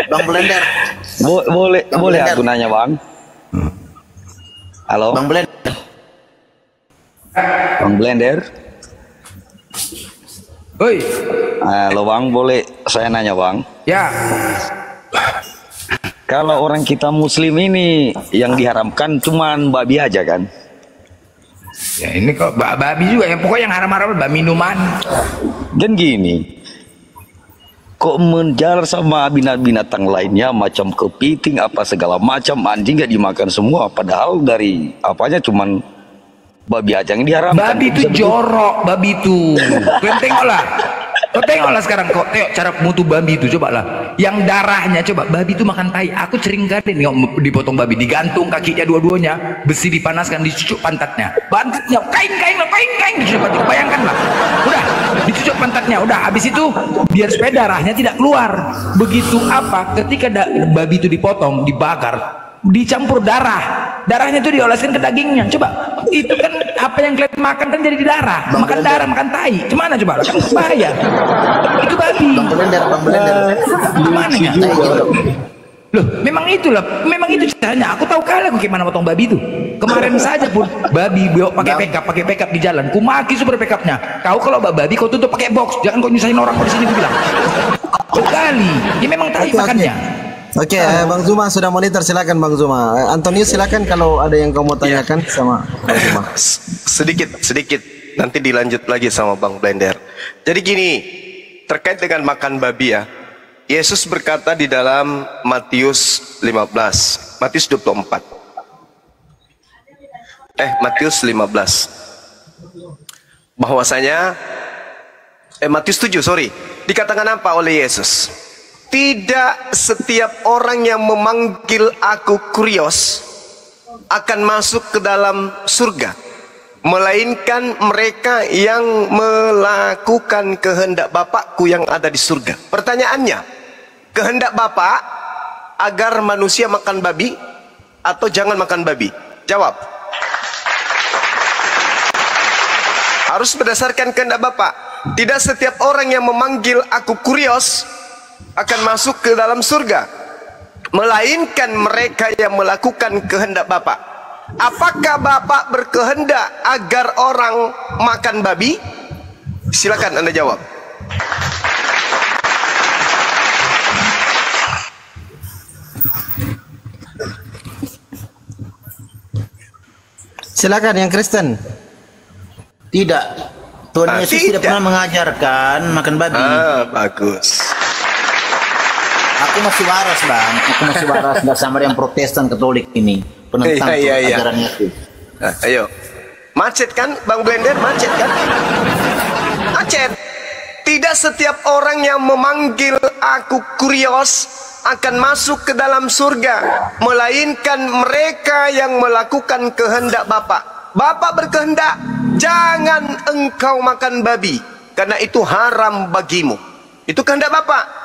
Bang Blender. Boleh aku nanya bang? Halo? Bang Blender. Bang Blender? Oi. Halo bang, boleh saya nanya bang? Ya. Kalau orang kita Muslim ini yang diharamkan cuman babi aja kan? Ya ini kok babi juga ya, pokoknya yang haram-haram babi minuman. Dan gini, kok menjar sama binatang lainnya macam kepiting apa segala macam, anjing gak dimakan semua, padahal dari apanya cuman babi aja yang diharamkan. Babi itu jorok, babi itu. Kalian tengoklah. Kau tengoklah sekarang, kau tengok cara mutu babi itu, coba lah. Yang darahnya, coba babi itu makan tai. Aku sering kali nengok dipotong babi, digantung kakinya dua-duanya, besi dipanaskan, dicucuk pantatnya, pantatnya kain, dicucuk pantatnya. Bayangkanlah, udah dicucuk pantatnya, udah habis itu biar supaya darahnya tidak keluar. Begitu apa? Ketika babi itu dipotong, dibakar, dicampur darahnya itu dioleskan ke dagingnya. Coba itu kan apa yang kalian makan kan jadi di darah, makan darah, makan tai. Gimana coba? Kan bahaya. Itu babi. Bang Blender. Gimana ya? Loh, memang itu caranya. Aku tahu kali aku gimana potong babi itu. Kemarin saja pun babi pakai pickup di jalan. Ku maki super pickupnya. Kau kalau babi kau tutup pakai box. Jangan kau nyusahin orang di sini, aku bilang. Kau kali. Dia memang tai makannya. Oke, Bang Zuma sudah monitor, silakan Bang Zuma. Antonius silakan kalau ada yang kamu tanyakan sama Bang Zuma. Sedikit nanti dilanjut lagi sama Bang Blender. Jadi gini, terkait dengan makan babi ya. Yesus berkata di dalam Matius 15, Matius 24. Matius 15. Bahwasanya Matius 7, sorry. Dikatakan apa oleh Yesus? Tidak setiap orang yang memanggil aku Kurios akan masuk ke dalam surga, melainkan mereka yang melakukan kehendak Bapakku yang ada di surga. Pertanyaannya, kehendak Bapak agar manusia makan babi atau jangan makan babi? Jawab. Harus berdasarkan kehendak Bapak. Tidak setiap orang yang memanggil aku Kurios akan masuk ke dalam surga, melainkan mereka yang melakukan kehendak Bapak. Apakah Bapak berkehendak agar orang makan babi? Silakan Anda jawab. Silakan yang Kristen. Tidak. Tuhan Yesus tidak pernah mengajarkan makan babi. Bagus. Aku masih waras bang, nggak sama yang Protestan Katolik ini penentang ajaran Yesus. Ayo, macet kan, Bang Blender, macet kan? Macet. Tidak setiap orang yang memanggil aku Kurios akan masuk ke dalam surga, melainkan mereka yang melakukan kehendak Bapak. Bapak berkehendak, jangan engkau makan babi, karena itu haram bagimu. Itu kehendak Bapak.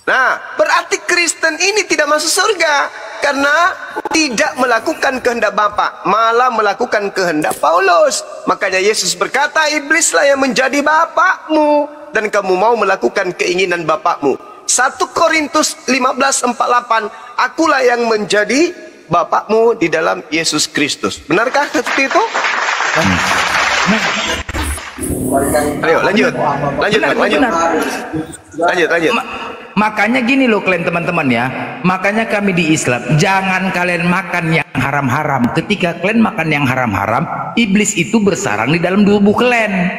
Nah, berarti Kristen ini tidak masuk surga karena tidak melakukan kehendak Bapa, malah melakukan kehendak Paulus. Makanya Yesus berkata, iblislah yang menjadi bapakmu dan kamu mau melakukan keinginan bapakmu. 1 Korintus 15:48, akulah yang menjadi bapakmu di dalam Yesus Kristus. Benarkah seperti itu? Ayo lanjut. Makanya gini loh kalian teman-teman ya. Makanya kami di Islam, jangan kalian makan yang haram-haram. Ketika kalian makan yang haram-haram, iblis itu bersarang di dalam tubuh kalian.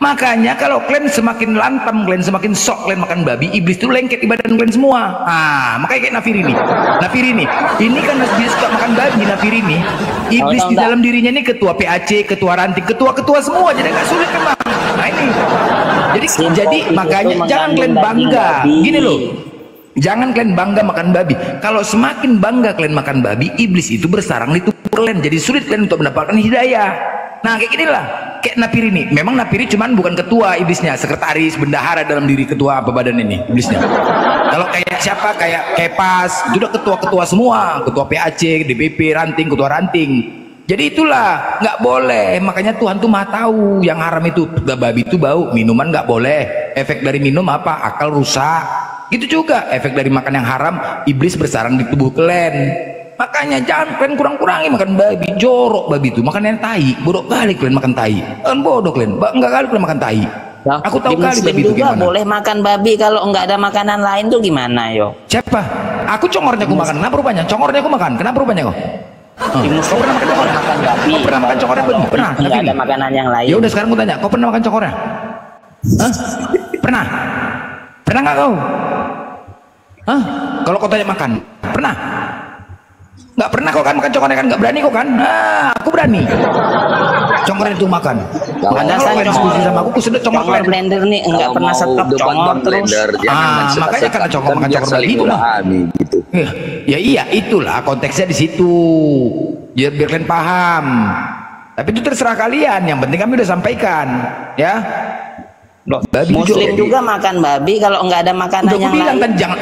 Makanya kalau kalian semakin lantam, kalian semakin sok kalian makan babi, iblis itu lengket di badan kalian semua. Makanya kayak Nafir ini. Ini kan dia suka makan babi, Nafir ini. Iblis di dalam dirinya ini ketua PAC, ketua ranting, ketua-ketua semua, jadi agak sulit kan bang. Nah ini. Jadi makanya jangan kalian bangga. Gini loh. Jangan kalian bangga makan babi. Kalau semakin bangga kalian makan babi, iblis itu bersarang di tubuh kalian. Jadi sulit kalian untuk mendapatkan hidayah. Nah kayak gini lah, kayak Napiri ini. Memang Napiri cuman bukan ketua iblisnya, sekretaris, bendahara dalam diri ketua apa badan ini iblisnya. Kalau kayak siapa, kayak Kepas, itu udah ketua-ketua semua, ketua PAC, DPP, ranting, ketua ranting. Jadi itulah nggak boleh. Makanya Tuhan tuh maha tahu yang haram itu. Babi itu bau, minuman nggak boleh. Efek dari minum apa? Akal rusak. Itu juga efek dari makan yang haram. Iblis bersarang di tubuh kalian. Makanya jangan kalian kurang-kurangi makan babi. Jorok babi itu makan yang tai. Bodoh kali kalian makan tai. Kan bodoh kalian. Enggak kali kalian makan tai. Aku tahu kali babi itu gimana. Boleh makan babi kalau nggak ada makanan lain tuh gimana yo? Siapa? Aku congornya aku makan. Kenapa rupanya? Congornya aku makan. Kenapa rupanya kok? Kau pernah makan congor? Kau pernah makan congornya babi? Pernah. Nggak ada makanan yang lain. Ya udah sekarang aku tanya. Kau pernah makan congornya? Pernah? Pernah nggak kau? Kalau kau tanya makan, pernah? Nggak pernah kau kan makan congornya kan? Nggak berani kau kan? Nah, aku berani. Congornya itu makan. Makanya kalau kalian diskusi sama aku sedot congor kalian. Blender nih enggak pernah stop congor terus. Makanya karena congor makan congor babi itu lah. Gitu. Ya iya itulah konteksnya di situ. Biar kalian paham. Tapi itu terserah kalian. Yang penting kami udah sampaikan, ya. Babi Muslim juga makan babi kalau nggak ada makanan udah yang bilang lain. kan jangan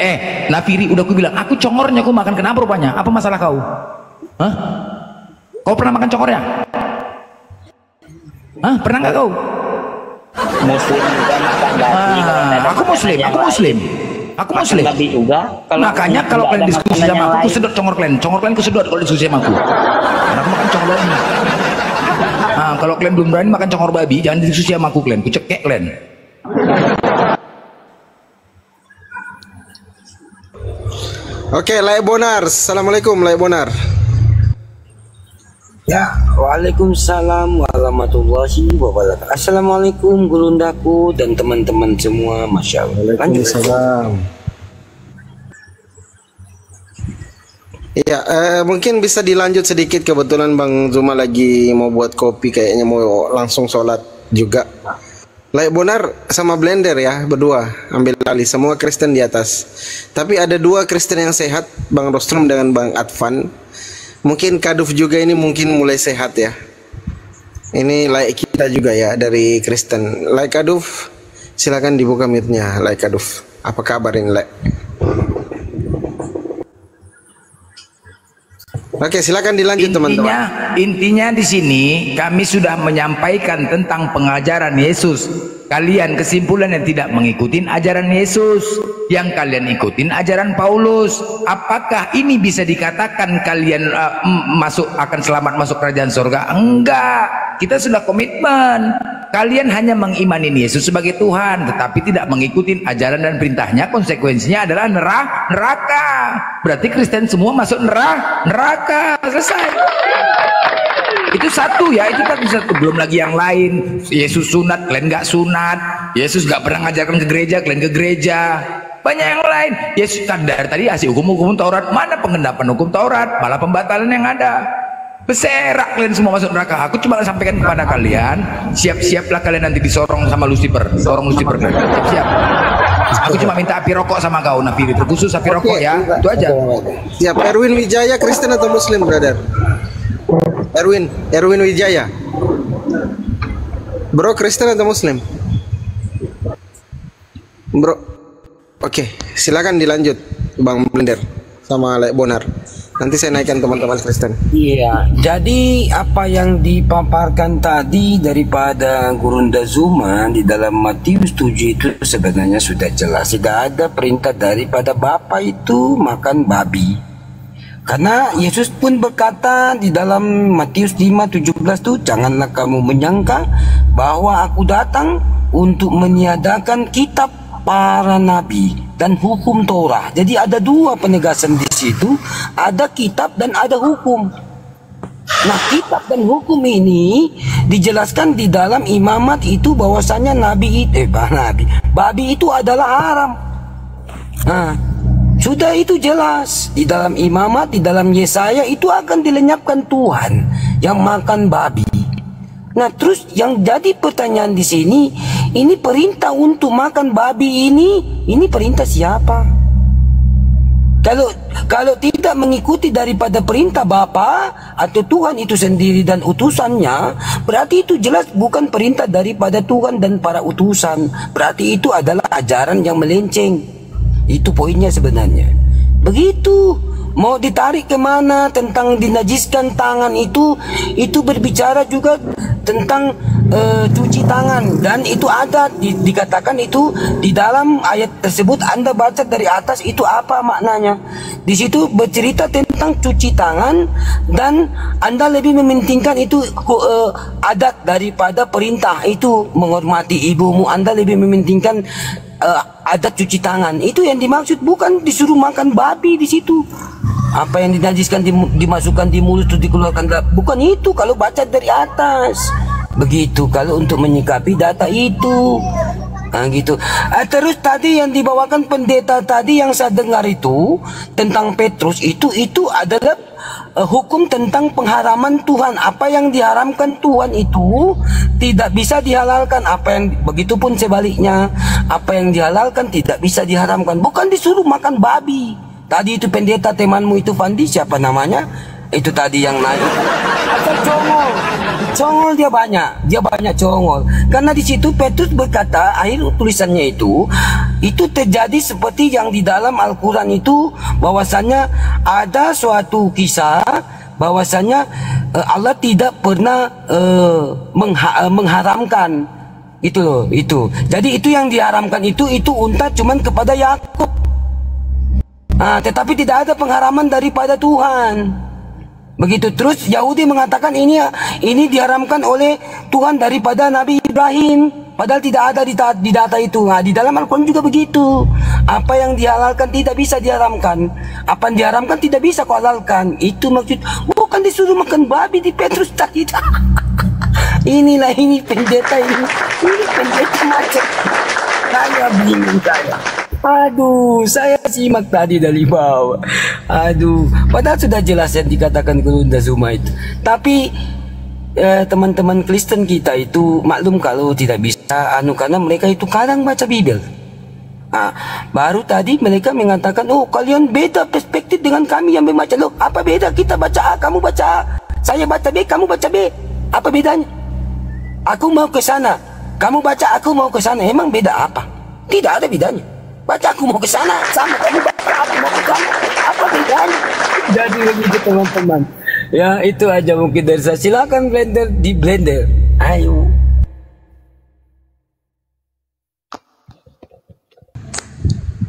Nafiri udah aku bilang aku congornya aku makan kenapa rupanya? Apa masalah kau? Hah? Kau pernah makan congornya? Hah? Pernah nggak kau? Muslim juga makan babi. Aku muslim. Aku muslim. Babi juga. Makanya kalau kalian diskusi sama aku sedot congor kalian ku sedot kalau diskusi sama aku. Karena aku makan congor babi. Kalau kalian belum berani makan congor babi, jangan diskusi sama aku kalian. Ku cekek kalian. Oke, Lai Bonar. Assalamualaikum, Lai Bonar. Ya, waalaikumsalam warahmatullahi wabarakatuh. Assalamualaikum gurundaku dan teman-teman semua, masya Allah. Waalaikumsalam. Iya, mungkin bisa dilanjut sedikit, kebetulan Bang Zuma lagi mau buat kopi, kayaknya mau langsung sholat juga. Lai Bonar sama Blender ya, berdua ambil alih, semua Kristen di atas. Tapi ada dua Kristen yang sehat, Bang Rostrom dengan Bang Advan. Mungkin Kaduf juga ini mungkin mulai sehat ya. Ini Lai kita juga ya dari Kristen. Lai Kaduf, silakan dibuka mic-nya Lai Kaduf. Apa kabar ini Lai? Oke, silakan dilanjut teman-teman. Intinya di sini kami sudah menyampaikan tentang pengajaran Yesus. Kalian kesimpulan yang tidak mengikuti ajaran Yesus, yang kalian ikutin ajaran Paulus. Apakah ini bisa dikatakan kalian akan selamat masuk kerajaan surga? Enggak. Kita sudah komitmen. Kalian hanya mengimani Yesus sebagai Tuhan, tetapi tidak mengikuti ajaran dan perintahnya. Konsekuensinya adalah neraka. Berarti Kristen semua masuk neraka. Selesai. Itu satu ya, itu kan bisa belum lagi yang lain. Yesus sunat, kalian nggak sunat. Yesus nggak pernah ngajarkan ke gereja, kalian ke gereja. Banyak yang lain. Yesus kadar tadi asih hukum Taurat, mana pengendapan hukum Taurat, malah pembatalan yang ada. Beserak kalian semua masuk neraka. Aku cuma sampaikan kepada kalian, siap-siaplah kalian nanti disorong sama Lucifer, sorong Lucifer kalian. Siap-siap. Aku cuma minta api rokok sama kau, Nafiri, terkhusus api rokok ya, itu aja. Siap. Erwin Wijaya Kristen atau Muslim, brother? Erwin Wijaya. Bro, Kristen atau Muslim? Bro. Oke, silakan dilanjut Bang Blender sama Lai Bonar. Nanti saya naikkan teman-teman Kristen. Iya, jadi apa yang dipaparkan tadi daripada Gurunda Zuma di dalam Matius 7 itu sebenarnya sudah jelas. Tidak ada perintah daripada Bapa itu makan babi. Karena Yesus pun berkata di dalam Matius 5:17 tuh, janganlah kamu menyangka bahwa aku datang untuk meniadakan kitab para nabi dan hukum Torah. Jadi ada dua penegasan di situ, ada kitab dan ada hukum. Nah, kitab dan hukum ini dijelaskan di dalam imamat itu bahwasanya babi itu adalah haram. Nah, sudah itu jelas di dalam imamat, di dalam Yesaya itu akan dilenyapkan Tuhan yang makan babi. Nah, terus yang jadi pertanyaan di sini, ini perintah untuk makan babi ini perintah siapa? Kalau tidak mengikuti daripada perintah Bapa atau Tuhan itu sendiri dan utusannya, berarti itu jelas bukan perintah daripada Tuhan dan para utusan. Berarti itu adalah ajaran yang melenceng. Itu poinnya sebenarnya. Begitu. Mau ditarik kemana tentang dinajiskan tangan itu berbicara juga tentang cuci tangan, dan itu ada dikatakan itu di dalam ayat tersebut. Anda baca dari atas itu apa maknanya? Di situ bercerita tentang cuci tangan, dan Anda lebih mementingkan itu adat daripada perintah itu menghormati ibumu. Anda lebih mementingkan adat cuci tangan. Itu yang dimaksud, bukan disuruh makan babi di situ. Apa yang dinajiskan dimasukkan di mulut itu dikeluarkan, bukan itu kalau baca dari atas. Begitu kalau untuk menyikapi data itu. Gitu. Terus tadi yang dibawakan pendeta tadi yang saya dengar itu tentang Petrus itu adalah hukum tentang pengharaman Tuhan. Apa yang diharamkan Tuhan itu tidak bisa dihalalkan. Begitupun sebaliknya, apa yang dihalalkan tidak bisa diharamkan. Bukan disuruh makan babi. Tadi itu pendeta temanmu itu Fandi, siapa namanya? Itu tadi yang naik. Atau congol dia banyak congol. Karena di situ Petrus berkata, akhir tulisannya itu terjadi seperti yang di dalam Al-Quran itu, bahwasanya ada suatu kisah bahwasanya Allah tidak pernah mengharamkan itu loh, itu. Jadi itu yang diharamkan itu unta cuman kepada Yakub. Tetapi tidak ada pengharaman daripada Tuhan. Begitu. Terus Yahudi mengatakan ini diharamkan oleh Tuhan daripada Nabi Ibrahim. Padahal tidak ada di data itu. Di dalam Al-Quran juga begitu. Apa yang dihalalkan tidak bisa diharamkan. Apa yang diharamkan tidak bisa kau halalkan. Itu maksud. Bukan disuruh makan babi di Petrus tadi. Ini pendeta ini. Ini pendeta macam. Saya bingung saya. Aduh, saya simak tadi dari bawah. Aduh, padahal sudah jelas yang dikatakan Gurunda Zuma itu. Tapi teman-teman Kristen kita itu maklum kalau tidak bisa karena mereka itu kadang baca Bible. Baru tadi mereka mengatakan, oh kalian beda perspektif dengan kami yang membaca. Loh, apa beda? Kita baca A, kamu baca A. Saya baca B, kamu baca B. Apa bedanya? Aku mau ke sana, kamu baca aku mau ke sana. Emang beda apa? Tidak ada bedanya. Baca aku mau ke sana, sama kamu baca aku mau ke sana. Apa bedanya? Jadi begitu teman-teman. Ya itu aja mungkin dari saya. Silakan blender di blender. Ayo.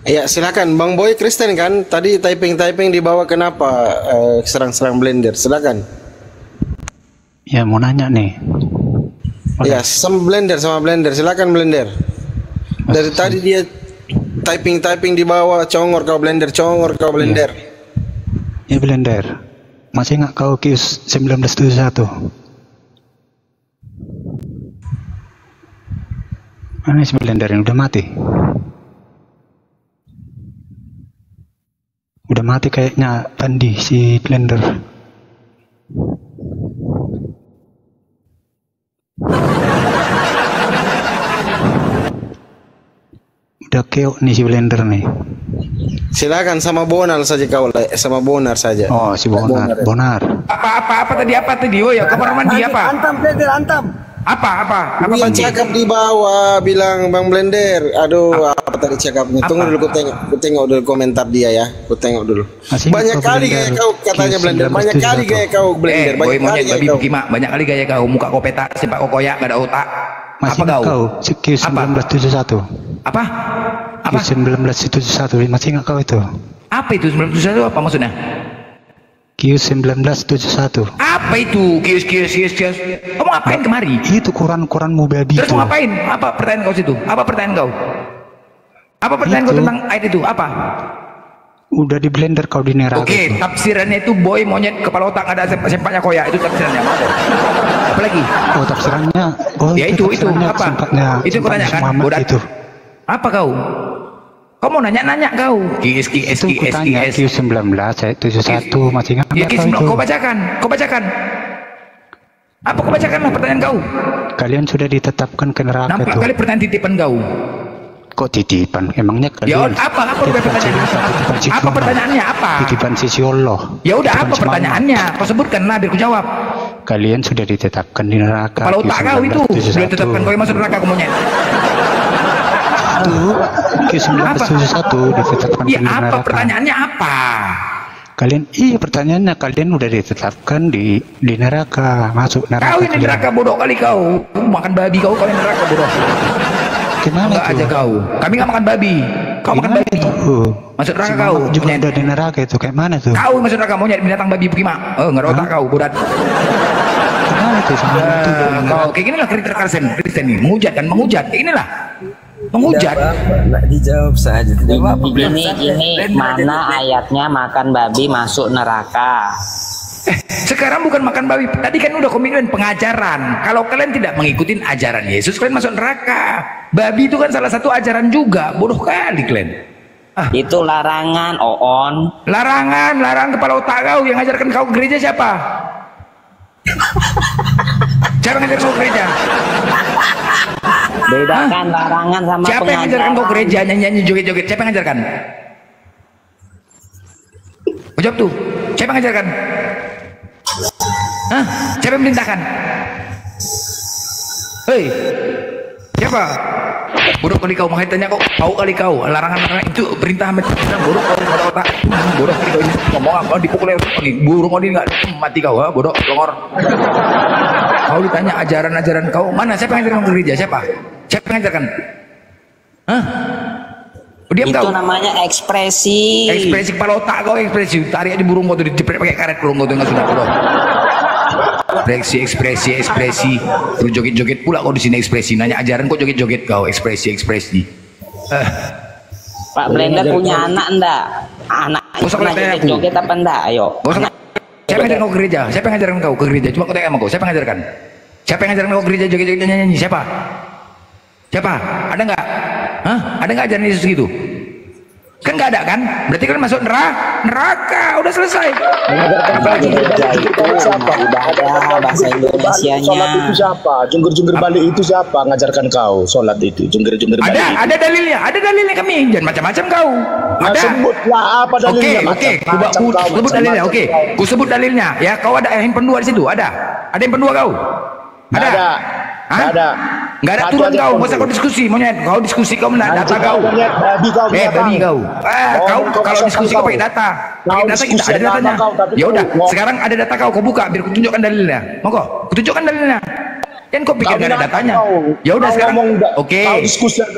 Ya silakan Bang Boy Kristen kan. Tadi typing dibawa kenapa serang-serang blender? Silakan. Ya mau nanya nih. Ya sama blender silakan blender. Dari tadi dia typing di bawah, congor kau blender. Ya blender. Masih nggak kau Kius 1971? Mana si blender yang udah mati? Udah mati kayaknya Pandi si blender. Udah keok nih si blender nih. Silakan sama Bonar saja kau, sama Bonar saja. Oh si Bonar. Apa tadi? Oh ya kamar mandi apa? Antam blender, antam. Apa dia cakap di bawah bilang Bang Blender. Aduh, apa tadi cakapnya? Tunggu dulu, ku tengok dulu komentar dia ya. Ku tengok dulu. Banyak kali gaya kau katanya Blender. Banyak kali gaya kau Blender. Banyak kali gaya kau. Banyak kali gaya kau. Muka kau petak, sepak kau koyak, gak ada otak. Masih apa kau? Kius 1971. Apa? Kius 1971. Masih nggak kau itu? Apa itu 1971? Apa maksudnya? Kius 1971. Apa itu Kius? Kamu ngapain kemari? Itu Quran-Quranmu babi. Terus mau ngapain? Apa pertanyaan kau situ? Apa pertanyaan kau? Apa pertanyaan kau tentang ayat itu? Apa? Udah di blender kau di neraka. Oke, tafsirannya itu boy monyet kepala otak ada sempatnya koyak, itu tafsirannya. Apa lagi? Oh tafsirannya. Oh ya itu apa? Itu kau tanya kan? Itu. Apa kau? Kau mau nanya kau? Kius 19 saya 71 masih ingat? Ya Kius kau bacakan. Apa kau bacakan lah pertanyaan kau? Kalian sudah ditetapkan ke neraka. Nampak kali pertanyaan titipan kau. Kok titipan? Emangnya kalian? Ya apa pertanyaannya? Apa pertanyaannya? Apa? Titipan sisi Allah. Ya udah apa pertanyaannya? Kau sebutkanlah biar ku jawab. Kalian sudah ditetapkan di neraka. Kepala otak kau itu sudah ditetapkan kau yang masuk neraka kau monyet. Kius 1971 ditetapkan di neraka. Apa pertanyaannya apa? Kalian pertanyaannya kalian udah ditetapkan di neraka, masuk neraka. Kau ini neraka bodoh kali kau. Makan babi kau ini neraka bodoh. Gimana enggak aja kau? Kami nggak makan babi. Kau makan babi. Masuk neraka kau. Juga ada di neraka itu. Kayak mana tuh? Kau masuk neraka monyet binatang babi bagaimana? Nggak ada otak kau, bodat. Gimana tuh? Kau kayak gini lah Kristen ini. Menghujat. Kayak gini lah. Menghujat. Nggak dijawab saja. Ini mana ayatnya makan babi masuk neraka? Sekarang bukan makan babi. Tadi kan udah komitmen pengajaran. Kalau kalian tidak mengikuti ajaran Yesus, kalian masuk neraka. Babi itu kan salah satu ajaran juga. Bodoh kali kalian. Itu larangan, Oon. Larangan kepala otak kau. Yang ajarkan kau ke gereja siapa? Siapa yang ajarkan kau ke gereja? Bedakan larangan sama siapa yang ajarkan kau gereja nyanyi-nyanyi joget-joget? Siapa yang ajarkan? Jawab tuh. Siapa yang ajarkan? Hah? Siapa yang merintahkan? Hei, siapa? Bodoh kali kau, makanya tanya kau, tahu kali kau larangan itu perintah macam bodoh kau pada otak. Bodoh kali kau ini ngomong apa dipukul lagi burung kau ini nggak mati kau, ha? Bodoh longor. Kau ditanya ajaran-ajaran kau mana? Siapa yang ajarkan gereja? Siapa yang ajarkan? Hah? Diam itu kau. Namanya ekspresi. Ekspresi kepala otak kau, ekspresi. Tarik di burung kau tuh dijepret pakai karet burung kau tuh nggak sudah bodoh. Ekspresi. Terus joget-joget pula kau di sini ekspresi. Nanya ajaran kok joget-joget kau, ekspresi. Pak Blender punya anak enggak? Anak pernah joget apa enggak? Ayo. Siapa yang ajarkan kau ke gereja? Siapa yang ajarkan kau ke gereja? Cuma kau tanya sama kau, siapa yang ajarkan? Siapa yang ajarkan kau ke gereja joget-joget nyanyi? Siapa? Ada enggak? Hah? Ada enggak ajaran Yesus gitu? Kan nggak ada kan? Berarti kan masuk neraka. Udah selesai. Apalagi gereja itu ibadah bahasa Indonesianya. Sholat itu siapa? Jungkir balik itu siapa? Ngajarkan kau sholat itu jungkir balik. Ada dalilnya kami. Jangan macam-macam kau. Ada. Sebutlah apa dalilnya? Oke. Sebut dalilnya. Oke. Ku sebut dalilnya. Ya, kau ada handphone 2 di situ. Ada handphone 2 kau? Ada. Nggak ada turun kau, masa kau diskusi monyet, kau diskusi kau mana data kau, babi kau, kau kalau diskusi kau pakai data kita ada datanya, ya udah sekarang ada data kau buka biar ku tunjukkan dalilnya, mau kau tunjukkan dalilnya, kan kau pikir nggak ada datanya, ya udah sekarang, oke,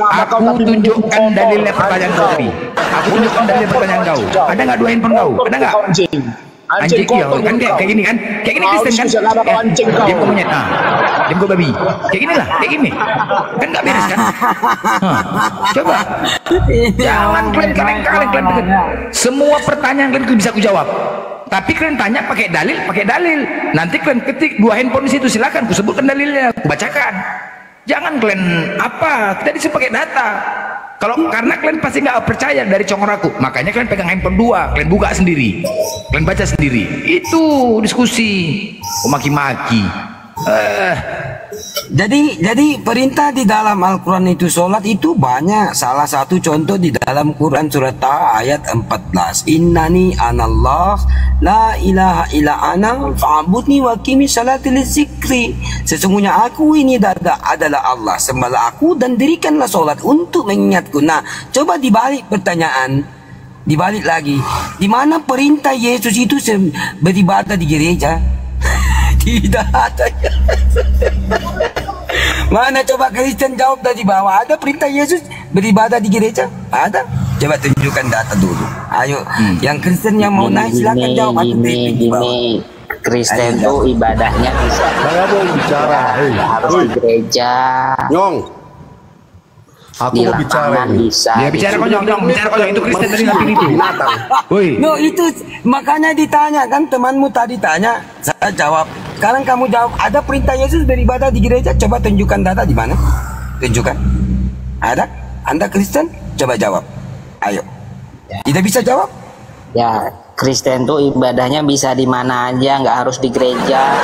aku tunjukkan dalilnya pertanyaan kau tadi, aku tunjukkan dalil pertanyaan kau, ada nggak 2 handphone kau, ada nggak? Anjing iya kan kayak gini Kristen kan dia kok monyet dia kok babi kayak gini kan nggak beres kan coba jangan kalian semua pertanyaan kalian bisa aku jawab tapi kalian tanya pakai dalil nanti kalian ketik 2 handphone di situ silakan aku sebutkan dalilnya aku bacakan jangan kalian kita disuruh pakai data. Kalau karena kalian pasti nggak percaya dari congor aku, makanya kalian pegang handphone 2, kalian buka sendiri, kalian baca sendiri. Itu diskusi, maki-maki. Jadi perintah di dalam Al-Quran itu sholat itu banyak. Salah satu contoh di dalam Quran surat Taha ayat 14. Innani anallah la ilaha illa ana fa'budni wa qimi salati lizikri. Sesungguhnya aku ini adalah Allah, sembahlah aku dan dirikanlah sholat untuk mengingatku. Nah, coba dibalik pertanyaan, dibalik lagi, di mana perintah Yesus itu beribadah di gereja? Tidak ada. Mana coba Kristen jawab dari bawah, ada perintah Yesus beribadah di gereja? Ada? Coba tunjukkan data dulu. Ayo, yang Kristen yang mau naik silakan jawab. Gini. Kristen tuh ibadahnya bisa. Saya mau bicara. Harus di gereja. Nyong. Aku mau bicara. Bisa. Ya bicara konyong, bicara konyong itu Kristen dari nabi itu. Woi. No, itu makanya ditanya kan, temanmu tadi tanya, saya jawab. Sekarang kamu jawab, ada perintah Yesus beribadah di gereja? Coba tunjukkan data di mana? Tunjukkan. Ada? Anda Kristen? Coba jawab. Ayo. Tidak bisa jawab? Ya, Kristen tuh ibadahnya bisa di mana aja, nggak harus di gereja.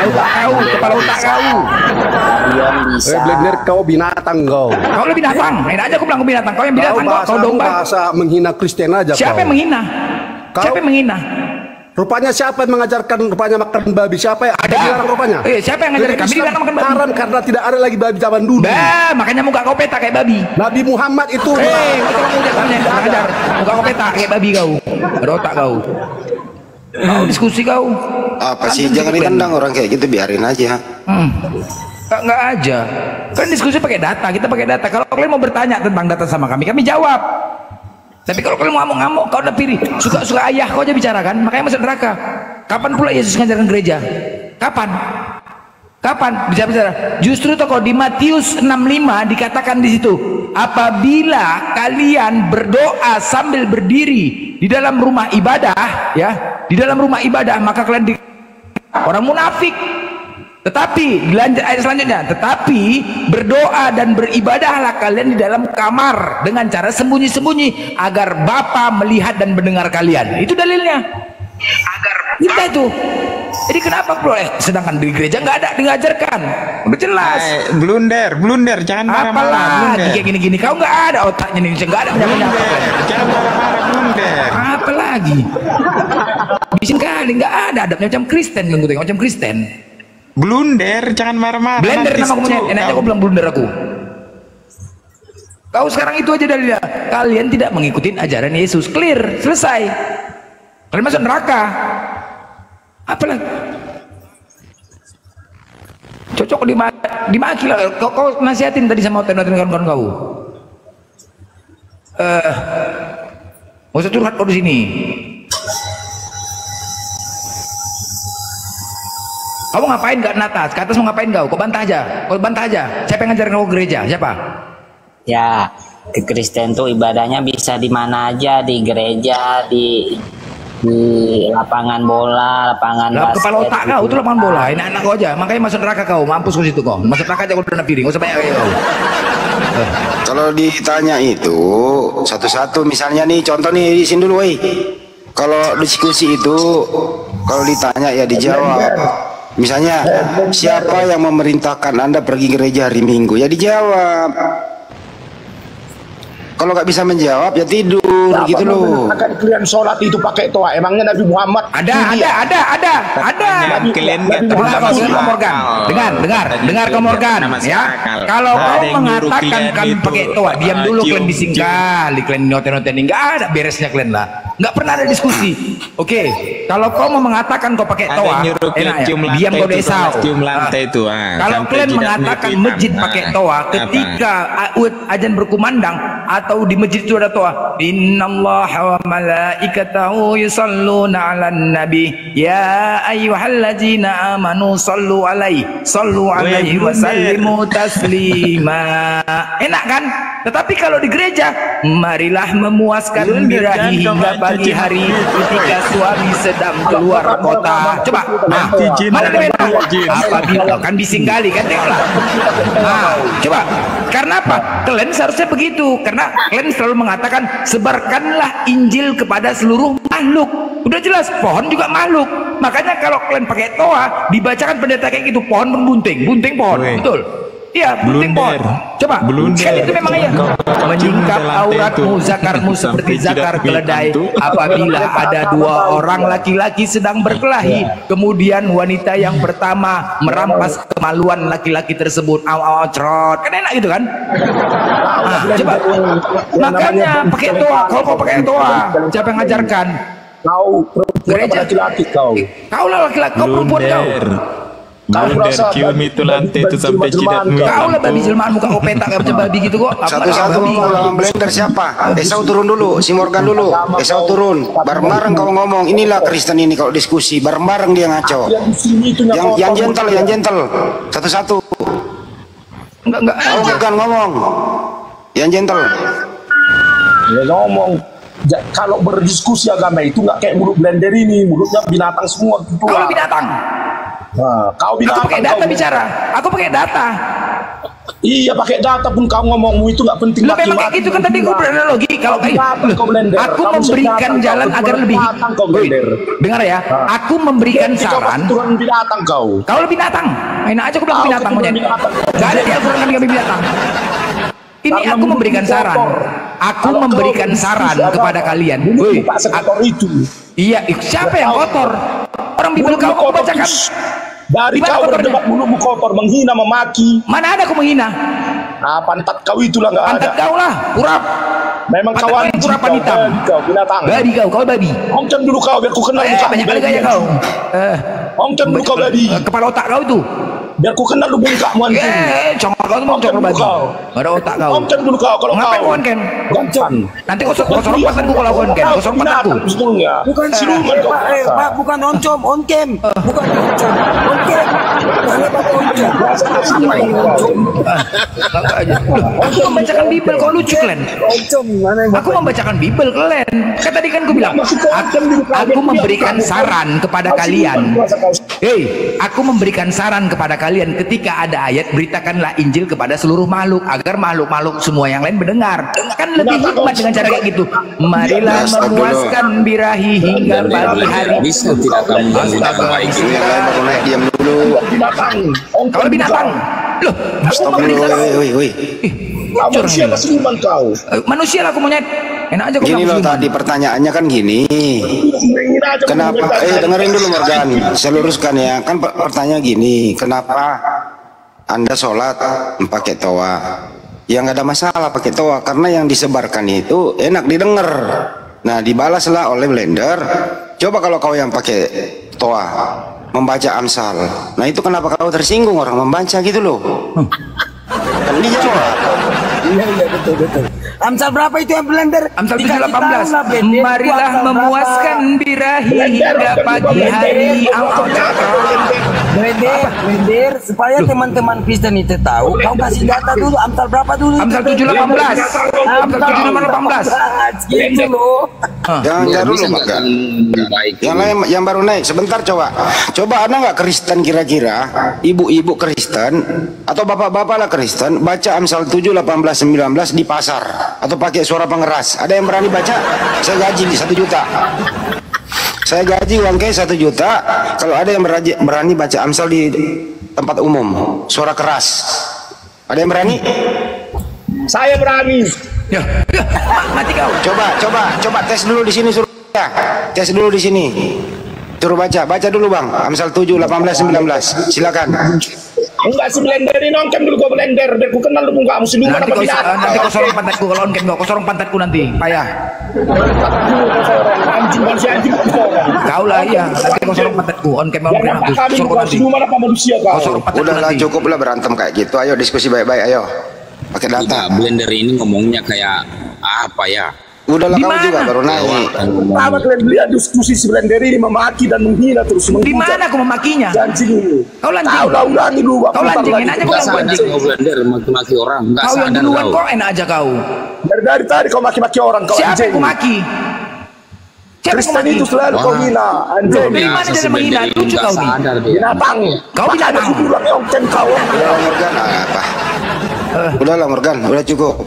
Tahu, kepala otak kau. Stadion bisa. Bener kau binatang kau. Kau lebih binatang. Main aja aku bilang kau binatang. Kau yang binatang kau domba. Bahasa menghina Kristen aja. Siapa yang menghina? Siapa yang menghina? Rupanya siapa yang mengajarkan rupanya makan babi? Siapa yang ada dilarang rupanya? Siapa yang ngajarin kami dilarang makan babi? Karena tidak ada lagi babi zaman dulu. Makanya muka kau peta kayak babi. Nabi Muhammad itu. Muka kau peta kayak babi kau. Ada otak kau. Kau diskusi kau. Apa sih, jangan ditendang orang kayak gitu, biarin aja. Enggak aja. Kan diskusi pakai data, kita pakai data. Kalau kalian mau bertanya tentang data sama kami jawab. Tapi kalau kalian mau ngamuk-ngamuk, kau udah pilih. Suka-suka ayah kau aja bicarakan, makanya masuk neraka. Kapan pula Yesus ngajarkan gereja? Kapan? Bicara-bicara. Justru tokoh di Matius 6:5 dikatakan di situ, apabila kalian berdoa sambil berdiri di dalam rumah ibadah, ya, di dalam rumah ibadah, maka kalian orang munafik. Tetapi dilanjut ayat selanjutnya, tetapi berdoa dan beribadahlah kalian di dalam kamar dengan cara sembunyi-sembunyi agar Bapa melihat dan mendengar kalian. Itu dalilnya. Agar kita itu. Jadi kenapa bro? Sedangkan di gereja nggak ada diajarkan. Udah jelas. Blunder, jangan marah-marah. Apalagi kayak gini-gini, kau nggak ada otaknya nih, nggak ada penyakit. Jangan marah-marah, blunder. Apalagi? Bisin kali nggak ada adabnya macam Kristen, yang gue tengok macam Kristen. Blunder, jangan marah-marah. Blender nama aku punya, enaknya aku bilang blunder aku. Kau sekarang itu aja dalilnya. Kalian tidak mengikuti ajaran Yesus, clear, selesai. Kalian masuk neraka. Apalagi? Cocok dimaki lah. Kau nasihatin tadi sama kawan-kawan kau. Gak usah curhat kau di sini. Kamu ngapain gak natas? Ke atas mau ngapain kau? Kau bantah aja. Siapa yang ngajarin kau gereja? Siapa? Ya, di Kristen tuh ibadahnya bisa di mana aja, di gereja, di lapangan bola, lapangan basket. Kepala otak kau itu lapangan bola. Enak-enak kau aja. Makanya masuk neraka kau. Mampus kau situ kau. Masuk neraka aja kau udah piring. Gak usah banyak kau. Kalau ditanya itu satu-satu, misalnya nih contoh nih di sini dulu, woi. Kalau diskusi itu kalau ditanya ya dijawab. Misalnya siapa yang memerintahkan Anda pergi gereja hari Minggu, ya dijawab. Kalau nggak bisa menjawab ya tidur gitu loh. Akan kalian sholat itu pakai toa, emangnya Nabi Muhammad? Ada. Dengar kau Morgan, ya. Kalau kau mengatakan kami pakai toa, diam dulu kalian bising kali, kalian noten-noten, nggak ada beresnya kalian lah. Nggak pernah ada diskusi. Oke, kalau kau mau mengatakan kau pakai toa, enak ya. Diam kau desau. Kalau kalian mengatakan masjid pakai toa, ketika azan berkumandang atau di masjid itu ada toa, innallaha wa malaikatahu yusalluna 'alan nabi ya ayyuhallazina amanu sallu alaihi wa sallimu taslima. Enak kan? Tetapi kalau di gereja, marilah memuaskan birahi hingga pagi hari ketika suami sedang keluar kota. Coba, mana dia enak? Apabila kan bising kali kan, tengoklah. Coba, karena apa? Kalian seharusnya begitu, karena kalian selalu mengatakan sebarkanlah Injil kepada seluruh makhluk. Udah jelas, pohon juga makhluk. Makanya kalau kalian pakai toa, dibacakan pendeta kayak gitu, pohon berbunting, bunting pohon, betul? Iya, bunting pohon. Coba, kan itu memang iya. Menyingkap auratmu, zakarmu seperti zakar keledai. Apabila ada dua orang laki-laki sedang berkelahi, kemudian wanita yang pertama merampas kemaluan laki-laki tersebut, cerot, kan enak gitu kan? Coba, makanya pakai toa. Kalau kau pakai toa, siapa yang ngajarkan? Kau gereja laki-laki kau. Kau lah laki-laki, kau perempuan kau. Blunder, cium itu lantai itu sampai jidatmu. Kau lah babi jelmaan, muka kau petak kayak macam babi gitu kok. Satu-satu ngomong blender siapa? Esau turun dulu, si Morgan dulu. Esau turun, bareng-bareng kau ngomong. Inilah Kristen ini kalau diskusi, bareng-bareng dia ngaco. Yang gentle, satu-satu. Enggak. Kau Morgan ngomong. Yang gentle. Ya ngomong. Kalau berdiskusi agama itu nggak kayak mulut blender ini, mulutnya binatang semua gitu. Kau binatang. Kau binatang. Aku pakai data bicara. Aku pakai data. Iya, pakai data pun kau ngomongmu itu nggak penting. Memang kayak gitu kan tadi gue beranalogi. Kalau aku memberikan jalan agar lebih. Dengar ya, aku memberikan saran. Turun binatang kau. Kau lebih binatang. Enak aja aku bilang binatang monyet. Gak ada di Al-Quran kami binatang. Ini aku memberikan saran. Aku memberikan saran kepada kalian. Woi, iya, siapa yang kotor? Orang Bibel kau mau bacakan. Dari kau berdebat mulutmu kotor, menghina, memaki. Mana ada aku menghina? Pantat kau itulah nggak ada. Pantat kau lah, kurap. Memang kawan kurapan hitam. Kau binatang. Babi kau babi. Ongcem dulu kau biar ku kenal muka. Banyak kali gaya kau. Ongcem dulu kau babi. Kepala otak kau itu. Biar ku kenal lu mukamu anjing. Congor kau tuh mau congor babi. Ada otak kau. Ongcem dulu kau kalau ngapain kau. Ken? Gancang. Nanti kau sorong pasanku kalau kau Ken. Kau sorong pasanku. Bukan siluman kau. Pak, bukan oncom, onkem. Bukan oncom. Onkem. Jangan pakai Aku membacakan Bible, kok lucu kalian? Aku membacakan Bible kalian. Kan tadi kan aku bilang, aku memberikan saran kepada kalian. Hei, aku memberikan saran kepada kalian ketika ada ayat beritakanlah Injil kepada seluruh makhluk agar makhluk-makhluk semua yang lain mendengar. Kan lebih hikmat dengan cara kayak gitu. Marilah memuaskan birahi hingga pagi hari. Bisa tidak kamu baik ini yang lain baru naik diam dulu. Kalau binatang, loh, manusia seniman kau. Manusia lah aku monyet. Enak aja kau. Gini loh tadi pertanyaannya kan gini. Kenapa? Dengerin dulu Morgan. Saya luruskan ya. Kan pertanyaan gini. Kenapa Anda sholat pakai toa? Ya nggak ada masalah pakai toa karena yang disebarkan itu enak didengar. Nah dibalaslah oleh Blender. Coba kalau kau yang pakai toa membaca Amsal. Nah itu kenapa kau tersinggung orang membaca gitu loh? Kan dijawab. Iya betul. Amsal berapa itu yang Blender? Amsal 7:18. Marilah memuaskan birahi hingga pagi hari. Blender, supaya teman-teman Kristen itu tahu, kau kasih data dulu Amsal berapa dulu? Amsal 7:18. Amsal 7:18. Gitu loh. Jangan dulu Morgan. Yang lain yang baru naik sebentar coba Anda nggak Kristen kira-kira, ibu-ibu Kristen atau bapak-bapak lah Kristen baca Amsal 7:18-19 di pasar atau pakai suara pengeras? Ada yang berani baca? Saya gaji 1 juta. Saya gaji uang cash 1 juta. Kalau ada yang berani baca Amsal di tempat umum suara keras, ada yang berani? Saya berani. Ya, mati kau. Coba tes dulu di sini suruh ya. Tes dulu di sini. Suruh baca dulu Bang. Amsal 7:18-19. Silakan. Enggak si Blender ini nongkem dulu kau Blender. Biar ku kenal lu enggak mesti dulu nanti kau sorong pantatku kalau nongkem kau sorong pantatku nanti. Payah. Anjing manusia anjing. Kau lah iya. Nanti kau sorong pantatku on cam aku sorong nanti. Kau sorong pantatku Udahlah cukup lah berantem kayak gitu. Ayo diskusi baik-baik ayo. Pakai data. Blender ini ngomongnya kayak apa ya? Udahlah kamu juga baru naik. Pertama kalian lihat diskusi si Blender ini memaki dan menghina terus. Di mana aku memakinya? Anjing ini. Kau lancing. Kau ulangi dulu. Kau lancingin aja kau lancing. Kau Blender maki-maki orang. Enggak sadar kau. Kau yang duluan kok enak aja kau. Dari tadi kau maki-maki orang kau. Siapa yang maki? Kristen itu selalu kau hina. Anjing. Dari mana dia menghina? Lucu kau nih. Binatang. Kau binatang. Kau. Morgan apa? Udahlah Morgan, udah cukup.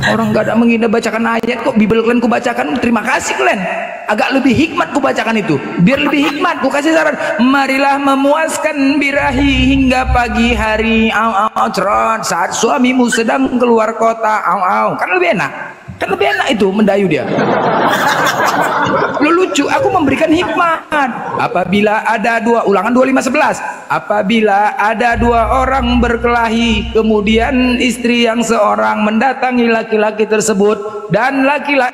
Orang gak ada menghina bacakan ayat kok Bible kalian ku bacakan, terima kasih kalian. Agak lebih hikmat ku bacakan itu. Biar lebih hikmat ku kasih saran. Marilah memuaskan birahi hingga pagi hari. Cerot saat suamimu sedang keluar kota. Kan lebih enak. Kan lebih enak itu mendayu dia. Lu lucu, aku memberikan hikmat. Apabila ada dua, Ulangan 25:11. Apabila ada dua orang berkelahi, kemudian istri yang seorang mendatangi laki-laki tersebut dan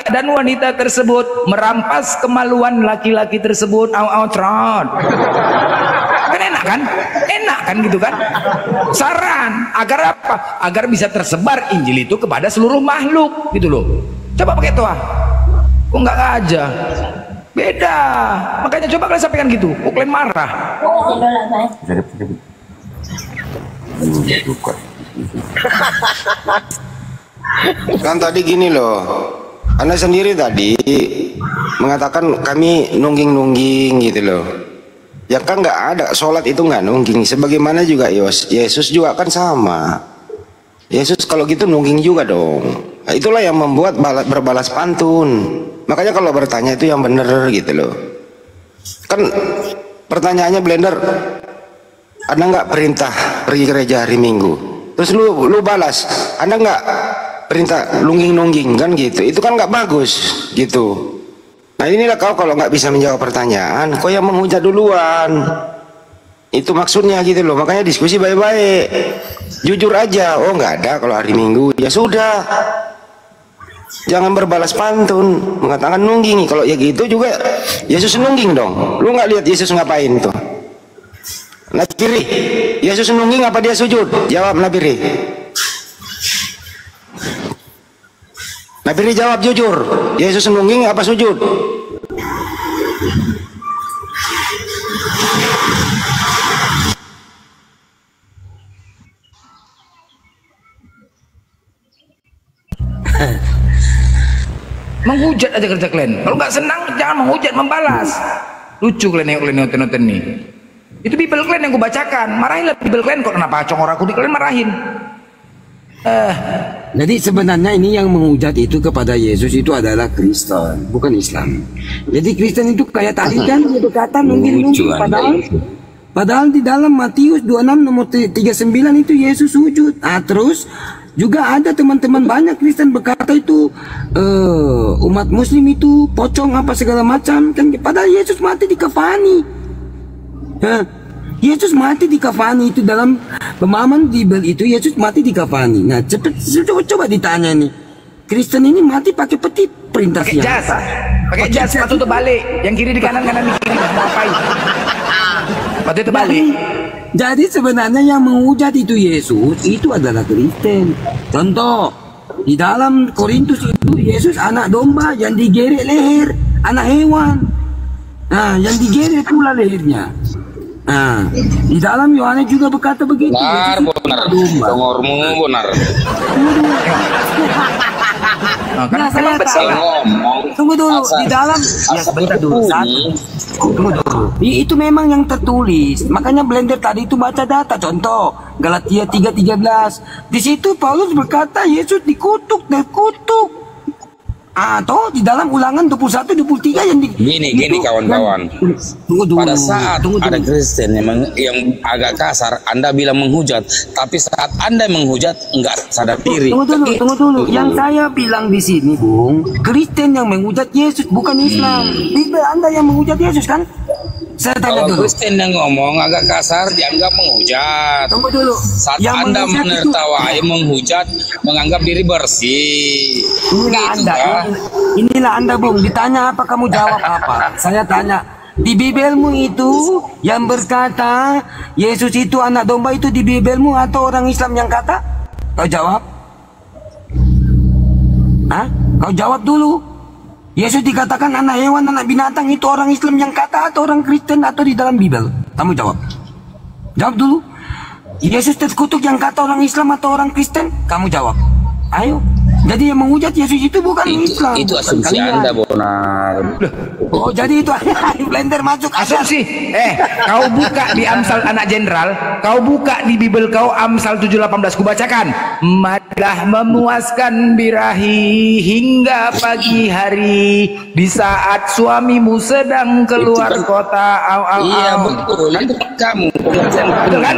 wanita tersebut merampas kemaluan laki-laki tersebut. Trot. Kan enak kan? Enak kan gitu kan? Saran agar apa? Agar bisa tersebar Injil itu kepada seluruh makhluk gitu loh. Coba pakai toa. Kok nggak aja? Beda. Makanya coba kalian sampaikan gitu. Kok kalian marah? Kan tadi gini loh. Anda sendiri tadi mengatakan kami nungging-nungging gitu loh. Ya kan nggak ada, sholat itu nggak nungging. Sebagaimana juga Yesus juga kan sama. Yesus kalau gitu nungging juga dong. Nah, itulah yang membuat berbalas pantun. Makanya kalau bertanya itu yang bener gitu loh. Kan pertanyaannya Blender, Anda nggak perintah pergi gereja hari Minggu? Terus lu balas, Anda nggak perintah nungging-nungging kan gitu? Itu kan nggak bagus gitu. Nah inilah kau kalau nggak bisa menjawab pertanyaan, kau yang menghujat duluan. Itu maksudnya gitu loh. Makanya diskusi baik-baik, jujur aja. Oh nggak ada kalau hari Minggu, ya sudah. Jangan berbalas pantun, mengatakan nungging. Kalau ya gitu juga Yesus nungging dong. Lu nggak lihat Yesus ngapain tuh? Nabiri, Yesus nungging apa dia sujud? Jawab Nabiri. Nabiri jawab jujur. Yesus nungging apa sujud? Menghujat aja kerja kalian. Kalau nggak senang jangan menghujat, membalas. Lucu kalian nonton nih. Itu Bible kalian yang gue bacakan. Marahinlah Bible kalian, kok kenapa congor aku di kalian marahin. Jadi sebenarnya ini yang menghujat itu kepada Yesus itu adalah Kristen, bukan Islam. Jadi Kristen itu kayak tadi kan dia berkata mungkin padahal di dalam Matius 26 nomor 39 itu Yesus sujud. Terus juga ada teman-teman banyak Kristen berkata itu umat Muslim itu pocong apa segala macam kan, padahal Yesus mati di kafani. Yesus mati di kafani itu dalam pemahaman Bible itu Yesus mati di kafani. Nah, coba ditanya nih. Kristen ini mati pakai peti perintah pakai jas. Pakai jas, sepatu terbalik. Yang kiri di kanan, kanan di kiri. Mau ngapain? Sepatu terbalik. Jadi sebenarnya yang menghujat itu Yesus itu adalah Kristen. Contoh, di dalam Korintus itu Yesus anak domba yang digeret leher, anak hewan. Nah, yang digeret pula lehernya. Nah, di dalam Yohanes juga berkata begitu. Benar. Congormu benar. Nah, saya tunggu dulu. Di dalam ya sebentar dulu. Tunggu dulu. Itu memang yang tertulis. Makanya Blender tadi itu baca data. Contoh Galatia 3:13. Di situ Paulus berkata Yesus dikutuk. Atau di dalam Ulangan 21-23 yang Gini kawan-kawan. Pada saat ada Kristen yang agak kasar, Anda bilang menghujat, tapi saat Anda menghujat enggak sadar diri. Tunggu dulu. Yang saya bilang di sini, Bung, Kristen yang menghujat Yesus bukan Islam. Itu Anda yang menghujat Yesus kan? Saya tanya Kalau dulu. Kristen yang ngomong agak kasar dianggap menghujat. Tunggu dulu. Saat Yang Anda menghujat menertawai menghujat, menganggap diri bersih. Inilah Anda, Bung. Ditanya apa kamu jawab apa? Saya tanya. Di Bibelmu itu yang berkata Yesus itu anak domba itu di Bibelmu atau orang Islam yang kata? Kau jawab. Kau jawab dulu. Yesus dikatakan anak hewan, anak binatang itu orang Islam yang kata atau orang Kristen atau di dalam Bibel? Kamu jawab. Jawab dulu. Yesus terkutuk yang kata orang Islam atau orang Kristen? Kamu jawab. Ayo. Jadi yang menghujat Yesus itu bukan Islam. Itu asumsi Anda, Bonar. Oh, jadi itu Blender masuk asumsi. Kau buka di Amsal anak jenderal, kau buka di Bibel kau Amsal 7:18 ku bacakan. Marilah memuaskan birahi hingga pagi hari di saat suamimu sedang keluar kota. Iya betul. Itu kamu. Betul kan?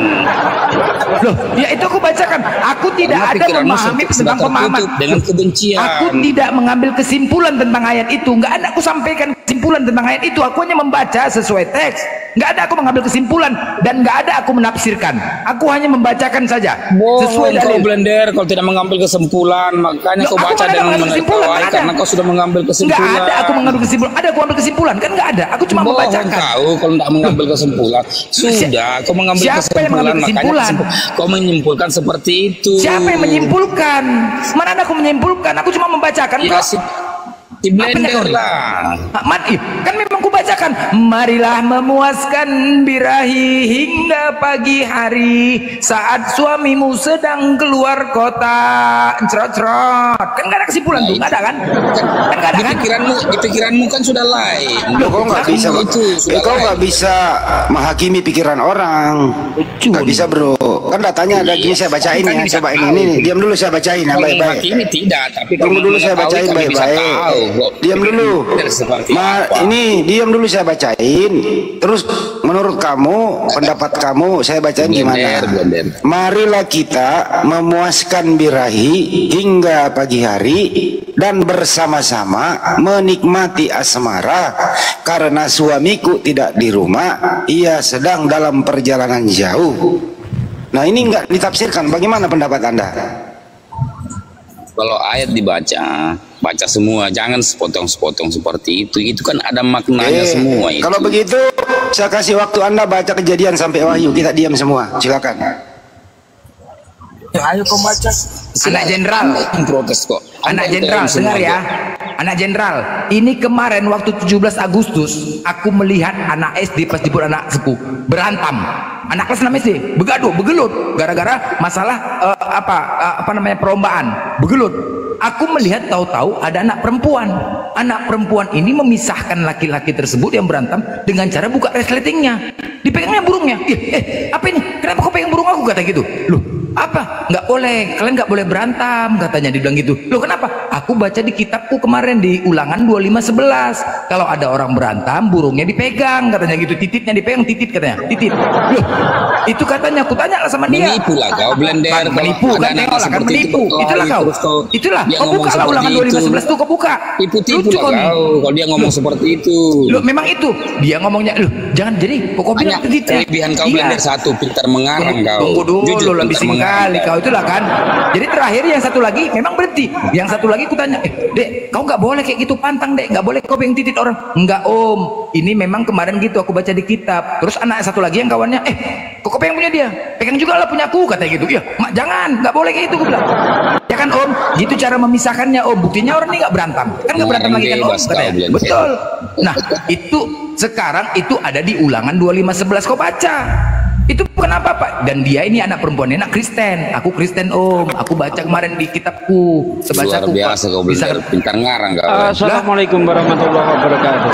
Loh, ya itu aku bacakan. Aku tidak ada memahami tentang pemahaman dengan kebencian. Aku tidak mengambil kesimpulan tentang ayat itu. Nggak ada aku sampaikan kesimpulan tentang ayat itu. Aku hanya membaca sesuai teks. Nggak ada aku mengambil kesimpulan dan nggak ada aku menafsirkan. Aku hanya membacakan saja sesuai dalil. Kau Blender, kalau tidak mengambil kesimpulan, makanya kau baca dengan menertawai karena kau sudah mengambil kesimpulan. Nggak ada aku mengambil kesimpulan. Ada aku ambil kesimpulan kan? Nggak ada. Aku cuma membacakan. Kau kalau tidak mengambil kesimpulan, sudah kau mengambil kesimpulan, makanya kau menyimpulkan seperti itu. Siapa yang menyimpulkan? Mana ada aku menyimpulkan? Aku cuma membacakan. Ya, di Blender lah. Kan memang ku bacakan. Marilah memuaskan birahi hingga pagi hari saat suamimu sedang keluar kota. Cerot-cerot. Kan gak ada kesimpulan tuh, gak ada kan? Kan gak ada kan? Di pikiranmu kan sudah lain. Kau nggak bisa, kau nggak bisa menghakimi pikiran orang. Nggak bisa, bro. Kan datanya ada gini, saya bacain ya. Coba ini, diam dulu saya bacain ya baik-baik. Menghakimi tidak, tapi tunggu dulu saya bacain baik-baik. Diam dulu. Ini diam dulu saya bacain. Terus menurut kamu, pendapat kamu saya bacain gimana? Marilah kita memuaskan birahi hingga pagi hari dan bersama-sama menikmati asmara karena suamiku tidak di rumah, ia sedang dalam perjalanan jauh. Nah, ini enggak ditafsirkan. Bagaimana pendapat Anda? Kalau ayat dibaca, baca semua, jangan sepotong-sepotong seperti itu. Itu kan ada maknanya semua itu. Kalau begitu, saya kasih waktu Anda baca Kejadian sampai Wahyu. Kita diam semua. Silakan. Ayo kau baca. Anak jenderal. Protes kok. Anak jenderal, dengar ya. Anak jenderal, ini kemarin waktu 17 Agustus, aku melihat anak SD pas jemput anak sepuh berantem. Anak kelas 6 SD begaduh, begelut gara-gara masalah apa namanya perlombaan, begelut. Aku melihat tahu-tahu ada anak perempuan anak perempuan ini memisahkan laki-laki tersebut yang berantem dengan cara buka resletingnya, dipegangnya burungnya. Apa ini? Kenapa kau pegang burung aku? Kata gitu. Loh, apa? Nggak boleh, kalian nggak boleh berantem, katanya. Dibilang gitu. Loh, kenapa? Aku baca di kitabku kemarin di Ulangan 25:11, kalau ada orang berantem burungnya dipegang, katanya gitu. Tititnya dipegang, titit katanya, titit. Loh, itu katanya. Aku tanya lah sama dia. Menipu lah kau, Blender. Menipu kan, tengok lah kan, menipu. Itulah kau. Itulah. Kau buka lah Ulangan 25:11 tuh, kau buka. Tipu-tipu lah kau, kalau dia ngomong seperti itu. Loh, memang itu. Dia ngomongnya, loh, jangan jadi pokok bilang titit. Kelebihan kau, Blender, satu, pintar mengarang kau. Tunggu dulu, lebih kali kau, itulah kan. Jadi terakhir yang satu lagi memang berhenti. Yang satu lagi aku tanya, Dek, kau nggak boleh kayak gitu pantang, Dek, nggak boleh kau pegang titit orang. Enggak, Om, ini memang kemarin gitu aku baca di kitab. Terus anak satu lagi yang kawannya, kok pegang punya dia, pegang juga lah punya aku, katanya gitu. Iya, mak jangan, nggak boleh kayak gitu, aku bilang. Ya kan Om, gitu cara memisahkannya Om. Buktinya orang ini nggak berantem, kan nggak berantem lagi kan Om, katanya. Betul. Nah, itu sekarang itu ada di Ulangan 25:11, kau baca. Itu bukan apa-apa. Dan dia ini anak perempuan, anak Kristen. Aku Kristen, Om. Aku baca kemarin di kitabku. Luar biasa kau, Blender, pintar ngarang kau. Assalamualaikum warahmatullahi wabarakatuh.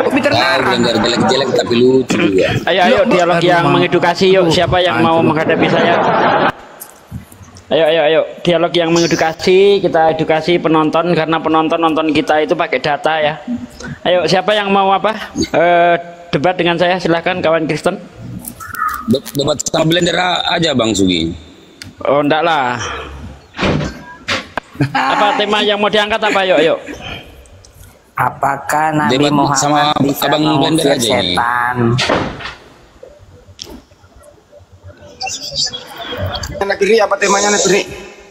Pintar ngarang. Blender jelek-jelek tapi lucu juga. Ayo dialog yang mengedukasi yuk. Siapa yang mau menghadapi saya? Ayo dialog yang mengedukasi. Kita edukasi penonton, karena penonton nonton kita itu pakai data ya. Ayo, siapa yang mau apa? Debat dengan saya, silahkan kawan Kristen. Debat sama Blender aja Bang Sugi. Oh enggak lah. Apa tema yang mau diangkat apa? Yuk. Apakah Nabi debat Muhammad sama bisa Abang Blender mengusir aja setan? Negeri apa temanya negeri?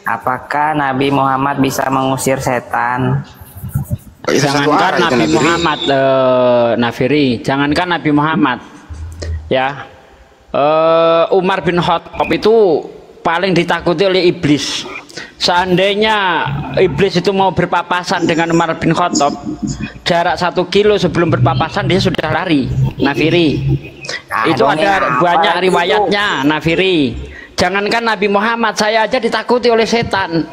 Apakah Nabi Muhammad bisa mengusir setan? Jangankan Nabi Muhammad, Nafiri, jangankan Nabi Muhammad, ya, Umar bin Khattab itu paling ditakuti oleh iblis. Seandainya iblis itu mau berpapasan dengan Umar bin Khattab, jarak 1 kilo sebelum berpapasan dia sudah lari, Nafiri. Itu ada banyak riwayatnya, Nafiri. Jangankan Nabi Muhammad, saya aja ditakuti oleh setan.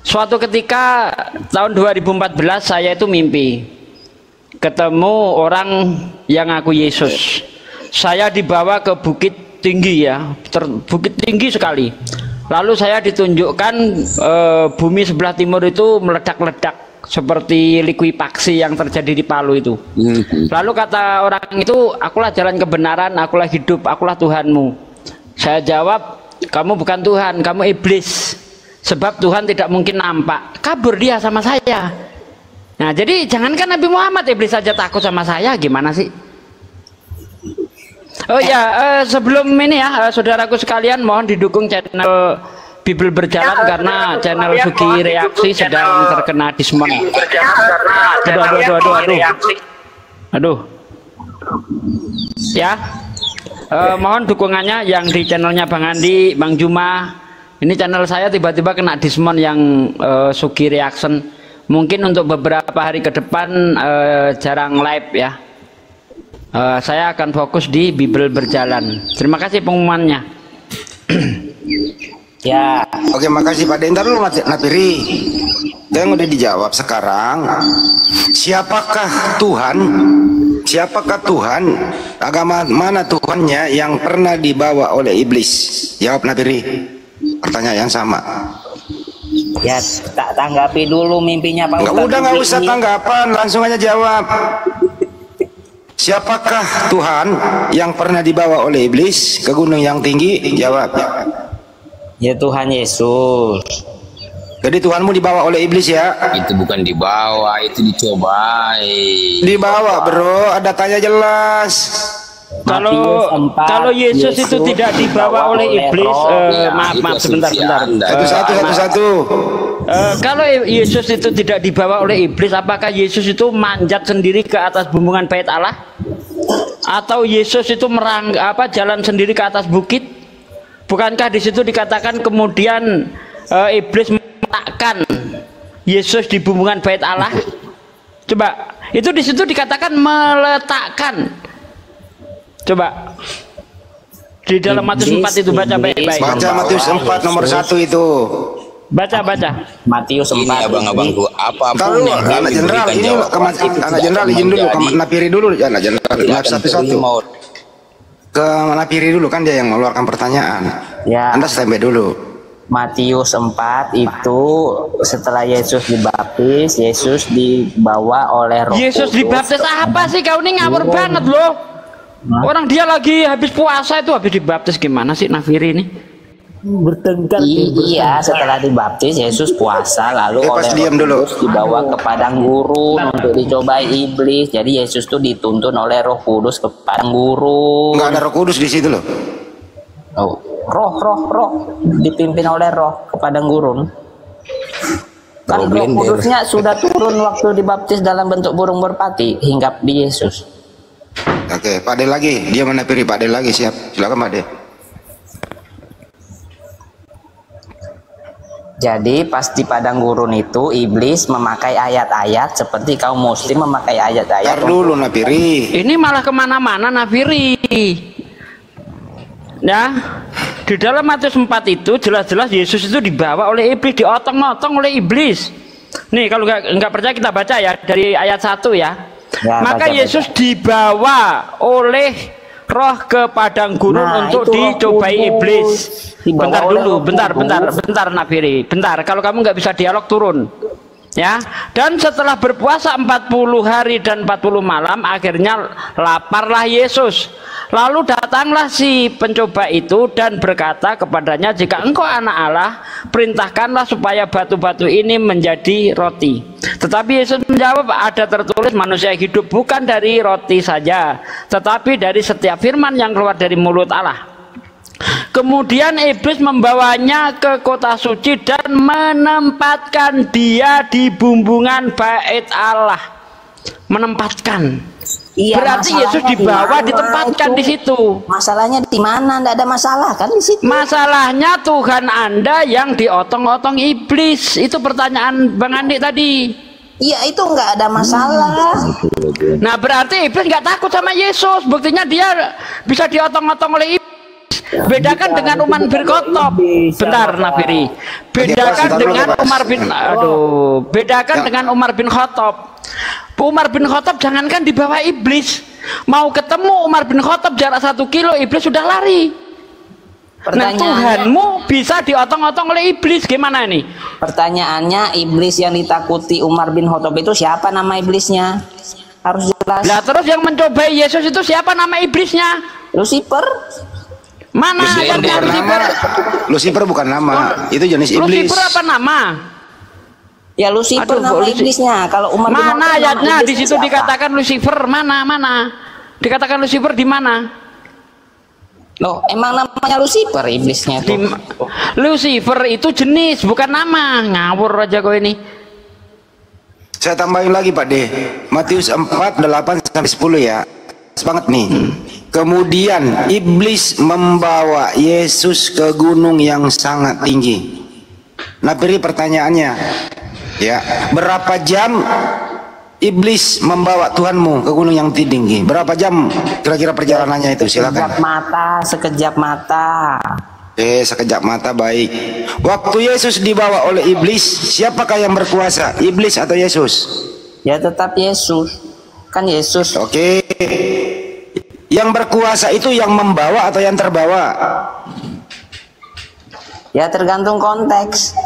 Suatu ketika tahun 2014 saya itu mimpi ketemu orang yang ngaku Yesus. Saya dibawa ke bukit tinggi ya, bukit tinggi sekali. Lalu saya ditunjukkan bumi sebelah timur itu meledak-ledak seperti likuifaksi yang terjadi di Palu itu. Lalu kata orang itu, akulah jalan kebenaran, akulah hidup, akulah Tuhanmu. Saya jawab, kamu bukan Tuhan, kamu iblis. Sebab Tuhan tidak mungkin nampak. Kabur dia sama saya. Nah, jadi jangankan Nabi Muhammad, iblis saja takut sama saya, gimana sih? Oh ya, sebelum ini ya, saudaraku sekalian, mohon didukung channel Bible Berjalan karena channel Sugi Reaksi sedang terkena diskon. Aduh. Ya, mohon dukungannya yang di channelnya Bang Andi, Bang Juma. Ini channel saya tiba-tiba kena diskon yang Sugi Reaction. Mungkin untuk beberapa hari ke depan jarang live ya. Saya akan fokus di Bible Berjalan. Terima kasih pengumumannya. Ya. Oke, makasih Pak Dentar dulu Nafiri. Yang udah dijawab sekarang. Siapakah Tuhan? Siapakah Tuhan? Agama mana Tuhannya yang pernah dibawa oleh iblis? Jawab Nafiri. Pertanyaan yang sama. Ya, tak tanggapi dulu mimpinya Pak Ustadz. Nggak usah tanggapan, langsung aja jawab. Siapakah Tuhan yang pernah dibawa oleh iblis ke gunung yang tinggi? Jawab. Ya Tuhan Yesus. Jadi Tuhanmu dibawa oleh iblis ya? Itu bukan dibawa, itu dicobai. Dibawa bro, ada tanya jelas. Kalau Yesus itu tidak dibawa oleh iblis, maaf sebentar. Satu. Kalau Yesus itu tidak dibawa oleh iblis, apakah Yesus itu manjat sendiri ke atas bumbungan bait Allah? Atau Yesus itu jalan sendiri ke atas bukit? Bukankah di situ dikatakan kemudian iblis meletakkan Yesus di bumbungan bait Allah? Coba, itu di situ dikatakan meletakkan. Coba di dalam Matius 4 itu baca baik-baik. Baca Matius 4 nomor 1 itu. Baca. Matius 4. Ini abang-abangku, apapun Tahu, yang kami anak jenderal berikan ini jawaban anak jenderal izin dulu ke Napiri dulu anak jenderal satu-satu. Ke Napiri dulu kan dia yang mengeluarkan pertanyaan. Ya. Anda standby dulu. Matius 4 itu setelah Yesus dibaptis, Yesus dibawa oleh Roh Yesus Kudus. dibaptis apa sih kau ini ngawur banget loh. Orang dia lagi habis puasa itu habis dibaptis gimana sih Nafiri ini? Bertengkar. Iya, setelah dibaptis Yesus puasa lalu oleh diam Roh Kudus dibawa ke padang gurun untuk dicobai iblis. Jadi Yesus tuh dituntun oleh Roh Kudus ke padang gurun. Enggak ada Roh Kudus di situ loh. Oh, roh dipimpin oleh Roh ke padang gurun. Kan Roh Kudusnya sudah turun waktu dibaptis dalam bentuk burung merpati hinggap di Yesus. Oke, Pak De lagi, dia menapiri Pak De lagi, siap. Silakan Pak De. Jadi pas di padang gurun itu iblis memakai ayat-ayat seperti kaum muslim memakai ayat-ayat. Dulu Nafiri. Ini malah kemana-mana Nafiri. Nah, di dalam Matius 4 itu jelas-jelas Yesus itu dibawa oleh iblis, diotong-otong oleh iblis. Nih kalau nggak percaya kita baca ya dari ayat 1 ya. Maka Yesus dibawa oleh roh ke padang gurun untuk dicobai iblis. Bentar dulu, bentar Nafiri, bentar. Kalau kamu nggak bisa dialog turun, ya. Dan setelah berpuasa 40 hari dan 40 malam, akhirnya laparlah Yesus. Lalu datanglah si pencoba itu dan berkata kepadanya, jika engkau anak Allah, perintahkanlah supaya batu-batu ini menjadi roti. Tetapi Yesus menjawab, ada tertulis manusia hidup bukan dari roti saja, tetapi dari setiap firman yang keluar dari mulut Allah. Kemudian iblis membawanya ke kota suci dan menempatkan dia di bumbungan bait Allah. Menempatkan. Iya, berarti Yesus dibawa ditempatkan di situ. Masalahnya di mana? Tidak ada masalah kan di situ. Masalahnya Tuhan Anda yang diotong-otong iblis. Itu pertanyaan Bang Andi tadi. Iya, itu nggak ada masalah. Nah berarti iblis nggak takut sama Yesus. Buktinya dia bisa diotong-otong oleh iblis. Bedakan dengan Umar bin Khattab. Bentar Nafiri. Bedakan dengan Umar bin bedakan dengan Umar bin Khattab. Umar bin Khattab jangankan di bawah iblis, mau ketemu Umar bin Khattab jarak 1 kilo iblis sudah lari. Nah Tuhanmu bisa diotong-otong oleh iblis, gimana nih? Pertanyaannya, iblis yang ditakuti Umar bin Khattab itu siapa nama iblisnya? Harus jelas. Nah terus yang mencobai Yesus itu siapa nama iblisnya? Lucifer. Mana ayatnya Lucifer? Lucifer bukan nama, itu jenis iblis. Lucifer apa nama? Ya Lucifer nama iblisnya. Kalau Umar bin mana ayatnya di situ dikatakan Lucifer? Mana? Dikatakan Lucifer di mana? Loh, emang namanya Lucifer iblisnya tuh. Lucifer itu jenis, bukan nama. Ngawur aja kau ini. Saya tambahin lagi Pak De. Matius 4, 8 sampai 10 ya. Semangat nih. Kemudian iblis membawa Yesus ke gunung yang sangat tinggi. Nah, beri pertanyaannya. Ya, berapa jam iblis membawa Tuhanmu ke gunung yang tinggi? Berapa jam kira-kira perjalanannya itu? Silakan. Sekejap mata. Sekejap mata, baik. Waktu Yesus dibawa oleh iblis, siapakah yang berkuasa? Iblis atau Yesus? Ya tetap Yesus. Kan Yesus. Oke. Yang berkuasa itu yang membawa atau yang terbawa? Ya tergantung konteks.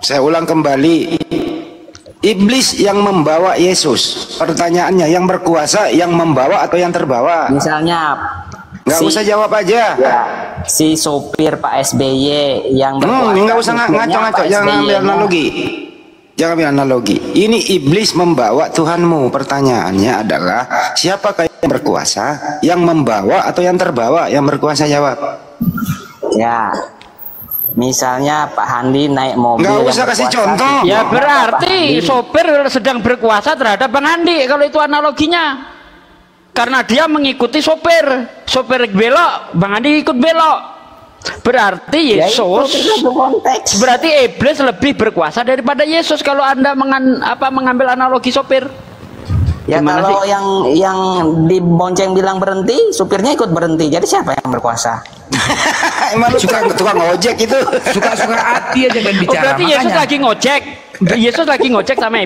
Saya ulang kembali. Iblis yang membawa Yesus. Pertanyaannya, yang berkuasa yang membawa atau yang terbawa? Misalnya nggak usah jawab aja. Ya, si sopir Pak SBY yang berkuasa. Nggak usah ngaco-ngaco, jangan ambil analogi. Jangan ambil analogi. Ini iblis membawa Tuhanmu. Pertanyaannya adalah, siapakah yang berkuasa? Yang membawa atau yang terbawa? Yang berkuasa jawab. Ya, misalnya Pak Handi naik mobil. Nggak usah kasih contoh. Ya berarti sopir sedang berkuasa terhadap Bang Handi kalau itu analoginya. Karena dia mengikuti sopir. Sopir belok, Bang Handi ikut belok. Berarti Yesus, berarti iblis lebih berkuasa daripada Yesus kalau Anda mengambil analogi sopir. Ya gimana kalau sih? yang dibonceng bilang berhenti, supirnya ikut berhenti. Jadi siapa yang berkuasa? Emang lu tukang ojek itu. Suka-suka hati aja kan bicara. Berarti Yesus lagi ngojek. Yesus lagi ngojek sama